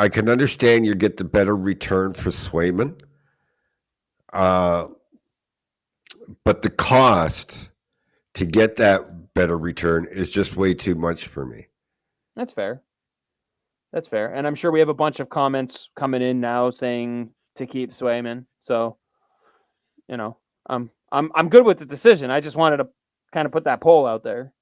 S2: can understand you get the better return for Swayman. But the cost to get that better return is just way too much for me.
S1: That's fair. And I'm sure we have a bunch of comments coming in now saying to keep Swayman. So, I'm good with the decision. I just wanted to kind of put that poll out there.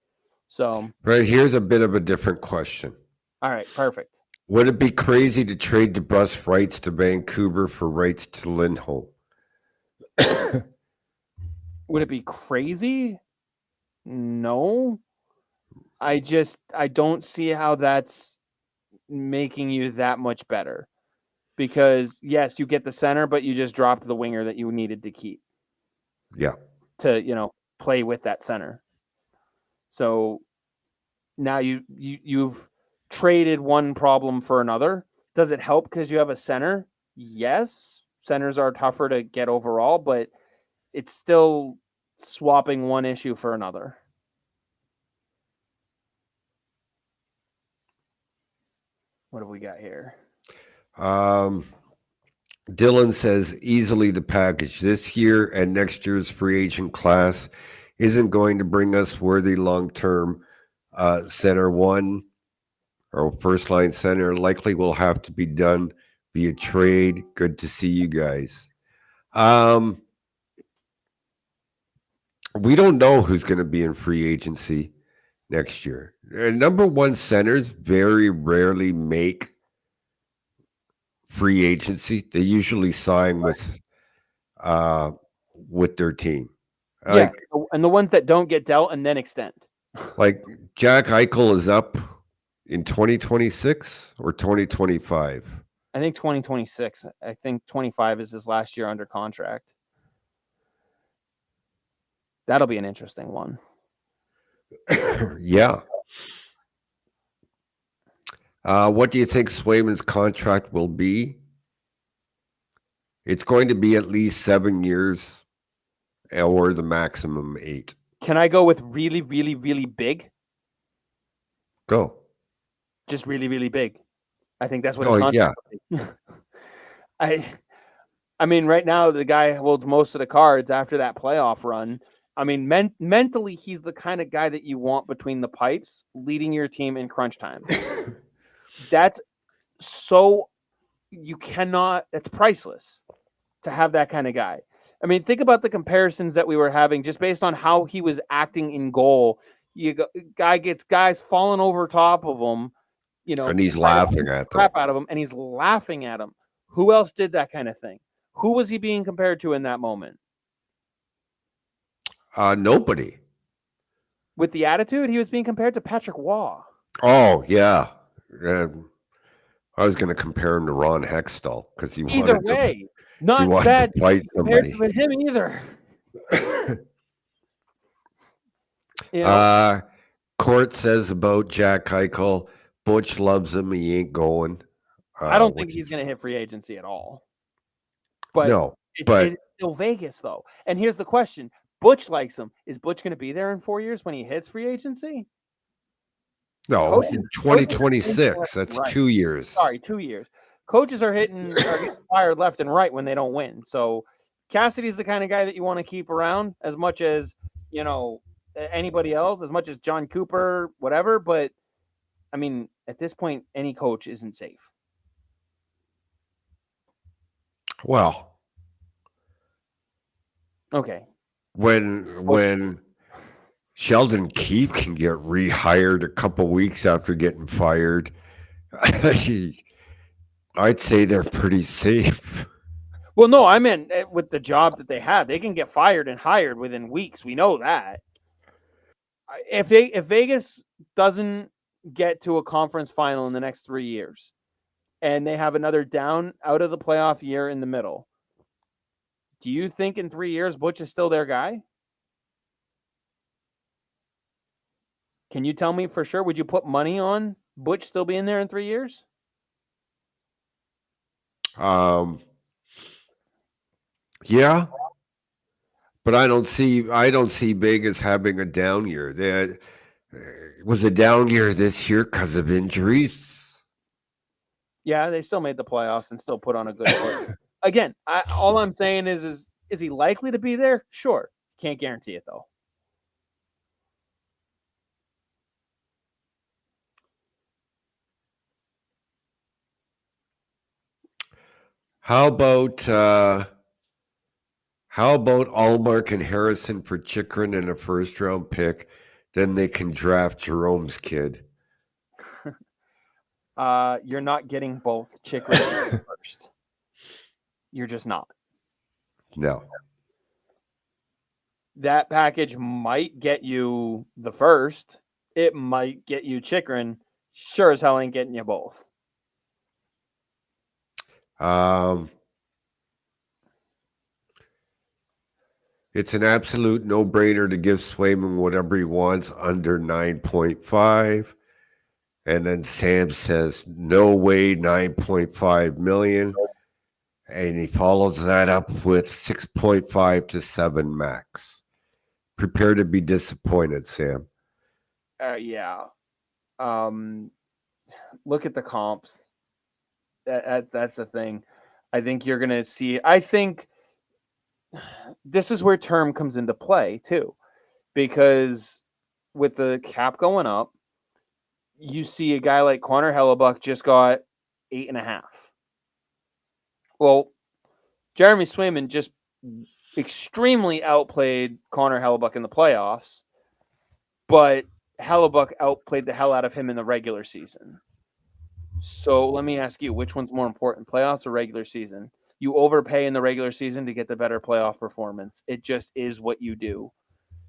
S1: So,
S2: right, here's a bit of a different question.
S1: All right, perfect.
S2: Would it be crazy to trade DeBrusque rights to Vancouver for rights to Lindholm?
S1: Would it be crazy? No. I don't see how that's making you that much better. Because, yes, you get the center, but you just dropped the winger that you needed to keep.
S2: Yeah.
S1: To, play with that center. So now you've traded one problem for another. Does it help because you have a center? Yes. Centers are tougher to get overall, but it's still swapping one issue for another. What have we got here?
S2: Dylan says easily the package this year and next year's free agent class isn't going to bring us worthy long-term center one or first line center. Likely will have to be done via trade. Good to see you guys. We don't know who's going to be in free agency next year. Number one centers very rarely make free agency. They usually sign with their team.
S1: Yeah, and the ones that don't get dealt and then extend.
S2: Like Jack Eichel is up in 2026 or 2025.
S1: I think 2026. I think 25 is his last year under contract. That'll be an interesting one.
S2: Yeah. What do you think Swayman's contract will be? It's going to be at least 7 years or the maximum 8.
S1: Can I go with really, really, really big?
S2: Go.
S1: Just really, really big. I think that's what his contract will be. I mean, right now, the guy holds most of the cards after that playoff run. I mean, mentally, he's the kind of guy that you want between the pipes, leading your team in crunch time. That's priceless to have that kind of guy. I mean, think about the comparisons that we were having just based on how he was acting in goal. Guy gets guys falling over top of him,
S2: and he's laughing at them.
S1: Crap out of him, and he's laughing at him. Who else did that kind of thing? Who was he being compared to in that moment?
S2: Nobody.
S1: With the attitude, he was being compared to Patrick Waugh.
S2: Oh, yeah. I was going to compare him to Ron Hextall because he
S1: wanted to fight somebody. With him either.
S2: Court says about Jack Eichel, Butch loves him. He ain't going.
S1: I don't think he's going to hit free agency at all. But
S2: no,
S1: it's still Vegas, though. And here's the question. Butch likes him. Is Butch going to be there in 4 years when he hits free agency?
S2: No, in 2026. That's right. 2 years.
S1: Sorry, 2 years. Coaches are getting fired left and right when they don't win. So Cassidy's the kind of guy that you want to keep around as much as, anybody else, as much as John Cooper, whatever. But I mean, at this point, any coach isn't safe.
S2: Well,
S1: Okay.
S2: when Sheldon Keefe can get rehired a couple weeks after getting fired, I'd say they're pretty safe.
S1: Well, no, I meant with the job that they have, they can get fired and hired within weeks. We know that. If Vegas doesn't get to a conference final in the next 3 years, and they have another down out of the playoff year in the middle, do you think in 3 years Butch is still their guy? Can you tell me for sure? Would you put money on Butch still being there in 3 years?
S2: Yeah, but I don't see Vegas having a down year. There was a down year this year because of injuries.
S1: Yeah, they still made the playoffs and still put on a good foot. Again, all I'm saying is he likely to be there? Sure. Can't guarantee it though.
S2: How about Allmark and Harrison for Chikrin and a first round pick? Then they can draft Jerome's kid.
S1: You're not getting both Chikrin first. You're just not.
S2: No.
S1: That package might get you the first. It might get you Chikrin. Sure as hell ain't getting you both.
S2: It's an absolute no-brainer to give Swayman whatever he wants under 9.5. And then Sam says, no way, 9.5 million. And he follows that up with 6.5 to 7 max. Prepare to be disappointed, Sam.
S1: Yeah. Look at the comps. That's the thing. I think you're going to see. I think this is where term comes into play too, because with the cap going up, you see a guy like Connor Hellebuck just got 8.5. Well, Jeremy Swayman just extremely outplayed Connor Hellebuck in the playoffs, but Hellebuck outplayed the hell out of him in the regular season. So let me ask you, which one's more important, playoffs or regular season? You overpay in the regular season to get the better playoff performance. It just is what you do.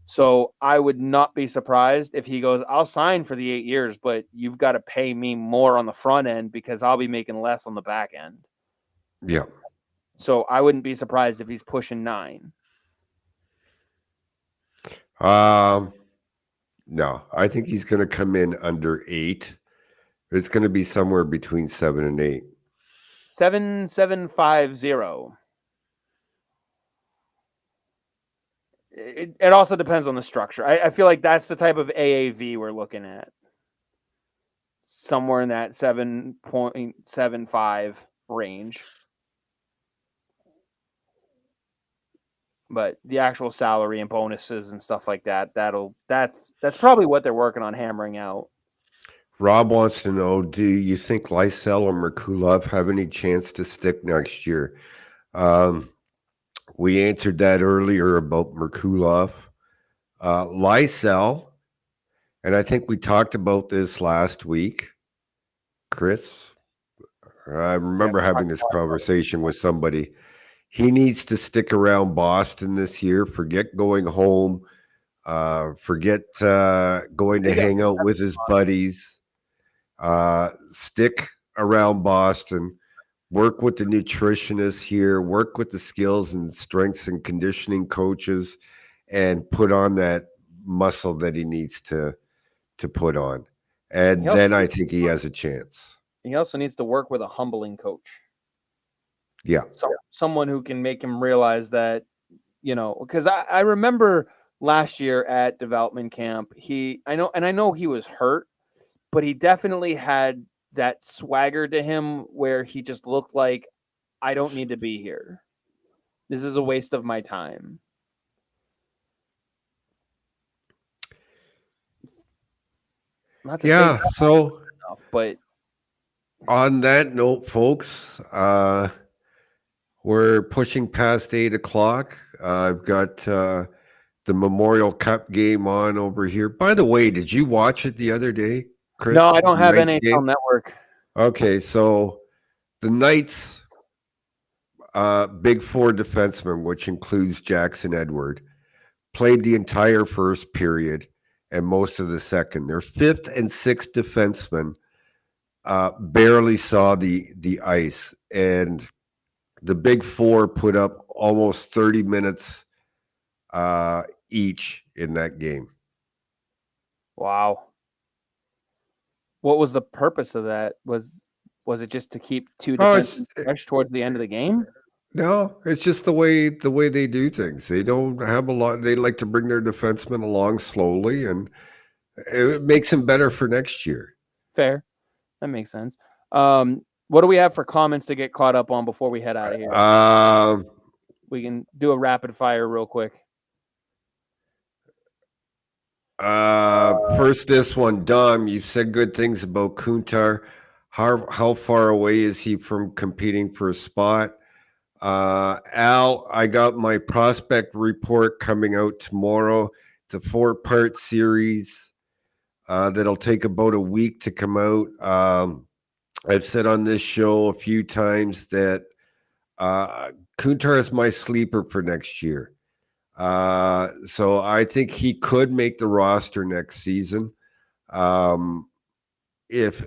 S1: So I would not be surprised if he goes, I'll sign for the 8 years, but you've got to pay me more on the front end because I'll be making less on the back end.
S2: Yeah.
S1: So I wouldn't be surprised if he's pushing 9.
S2: No, I think he's going to come in under 8. It's going to be somewhere between 7 and 8.
S1: 7,750. It also depends on the structure. I feel like that's the type of AAV we're looking at. Somewhere in that 7.75 range. But the actual salary and bonuses and stuff like that, that's probably what they're working on hammering out.
S2: Rob wants to know, do you think Lysell or Merkulov have any chance to stick next year? We answered that earlier about Merkulov. Lysell, and I think we talked about this last week, Chris. I remember having this conversation with somebody. He needs to stick around Boston this year. Forget going home. Forget going to hang out with his buddies. Stick around Boston. Work with the nutritionists here. Work with the skills and strengths and conditioning coaches, and put on that muscle that he needs to put on. And then I think he has a chance.
S1: He also needs to work with a humbling coach.
S2: Yeah.
S1: Someone who can make him realize that, because I remember last year at development camp, I know he was hurt, but he definitely had that swagger to him where he just looked like, I don't need to be here. This is a waste of my time. Not to say
S2: Yeah.
S1: Dom
S2: So
S1: enough, but
S2: on that note, folks, we're pushing past 8 o'clock. I've got the Memorial Cup game on over here. By the way, did you watch it the other day,
S1: no,
S2: Chris?
S1: I don't
S2: The
S1: have
S2: Knights
S1: NHL
S2: game?
S1: Network.
S2: Okay, so the Knights, big four defensemen, which includes Jackson Edward, played the entire first period and most of the second. Their fifth and sixth defensemen barely saw the ice, and the big four put up almost 30 minutes each in that game.
S1: Wow. What was the purpose of that? Was it just to keep two
S2: Oh, it's
S1: defensemen fresh towards the end of the game?
S2: no, it's just the way they do things. They don't have a lot. They like to bring their defensemen along slowly, and it makes them better for next year.
S1: Fair. That makes sense. What do we have for comments to get caught up on before we head out of here?
S2: Um,
S1: We can do a rapid fire real quick.
S2: First, this one, Dom. You've said good things about Kuntar. How far away is he from competing for a spot? Al, I got my prospect report coming out tomorrow. It's a 4-part series that'll take about a week to come out. I've said on this show a few times that Kuntar is my sleeper for next year. So I think he could make the roster next season if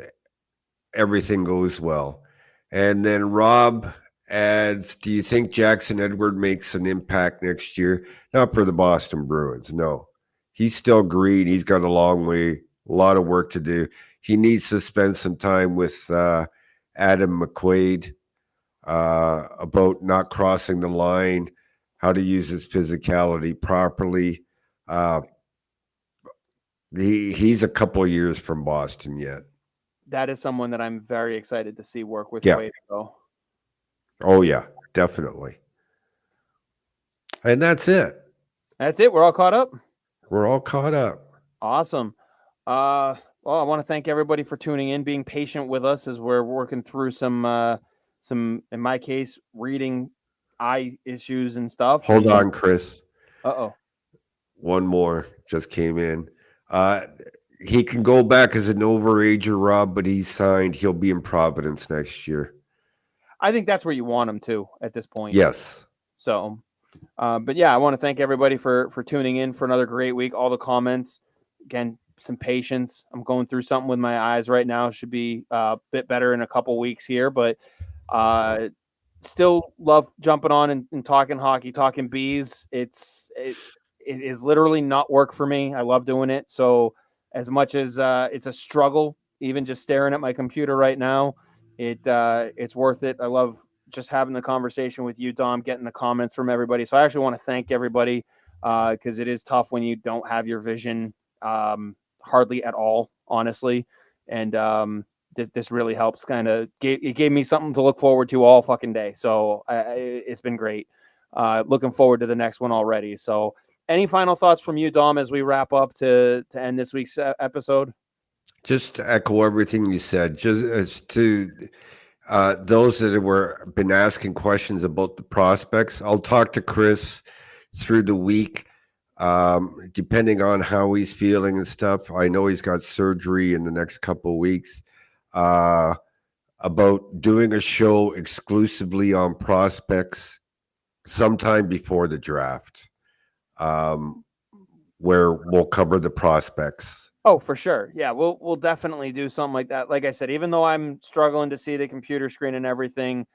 S2: everything goes well. And then Rob adds, do you think Jackson Edward makes an impact next year? Not for the Boston Bruins, no. He's still green. He's got a long way, a lot of work to do. He needs to spend some time with Adam McQuaid about not crossing the line, how to use his physicality properly. Uh, he's a couple of years from Boston yet.
S1: That is someone that I'm very excited to see work with
S2: Yeah.
S1: Quaid go.
S2: Oh, yeah, definitely. And that's it.
S1: That's it. We're all caught up.
S2: We're all caught up.
S1: Awesome. Well, I want to thank everybody for tuning in, being patient with us as we're working through some, in my case, reading eye issues and stuff.
S2: Hold on, Chris.
S1: Uh-oh.
S2: One more just came in. He can go back as an overager, Rob, but he's signed. He'll be in Providence next year.
S1: I think that's where you want him to at this point.
S2: Yes.
S1: So, but yeah, I want to thank everybody for tuning in for another great week. All the comments, again, some patience. I'm going through something with my eyes right now. Should be a bit better in a couple weeks here, but still love jumping on and talking hockey, talking bees. It is literally not work for me. I love doing it. So as much as it's a struggle, even just staring at my computer right now, it's worth it. I love just having the conversation with you, Dom, getting the comments from everybody. So I actually want to thank everybody because it is tough when you don't have your vision hardly at all, honestly. And this really helps it gave me something to look forward to all fucking day. So it's been great. Looking forward to the next one already. So any final thoughts from you, Dom, as we wrap up to end this week's episode?
S2: Just to echo everything you said, just as to those that were been asking questions about the prospects, I'll talk to Chris through the week, depending on how he's feeling and stuff. I know he's got surgery in the next couple of weeks. About doing a show exclusively on prospects sometime before the draft, where we'll cover the prospects.
S1: Oh, for sure. Yeah, we'll definitely do something like that. Like I said, even though I'm struggling to see the computer screen and everything,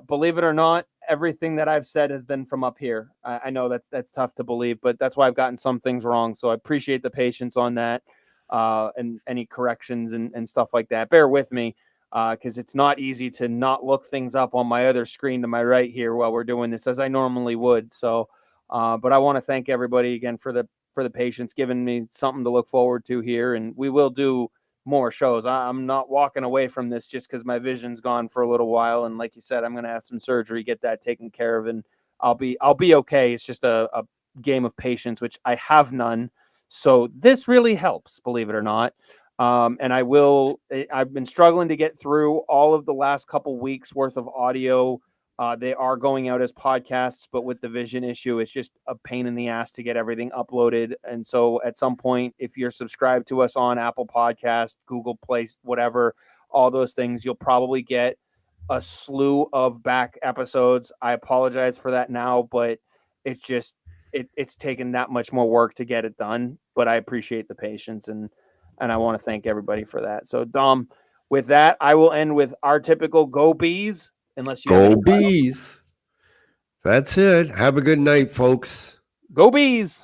S1: believe it or not, everything that I've said has been from up here. I know that's tough to believe, but that's why I've gotten some things wrong. So I appreciate the patience on that, and any corrections and stuff like that. Bear with me, because it's not easy to not look things up on my other screen to my right here while we're doing this, as I normally would. So, but I want to thank everybody again for the patience, giving me something to look forward to here. And we will do more shows. I'm not walking away from this just because my vision's gone for a little while. And like you said, I'm going to have some surgery, get that taken care of, and I'll be okay. It's just a game of patience, which I have none. So this really helps, believe it or not. And I've been struggling to get through all of the last couple weeks worth of audio. They are going out as podcasts, but with the vision issue, it's just a pain in the ass to get everything uploaded. And so at some point, if you're subscribed to us on Apple Podcast, Google Play, whatever, all those things, you'll probably get a slew of back episodes. I apologize for that now, but it's just it's taken that much more work to get it done. But I appreciate the patience, and I want to thank everybody for that. So Dom, with that, I will end with our typical go bees, unless you have any
S2: Go bees. That's it. Have a good night, folks.
S1: go bees.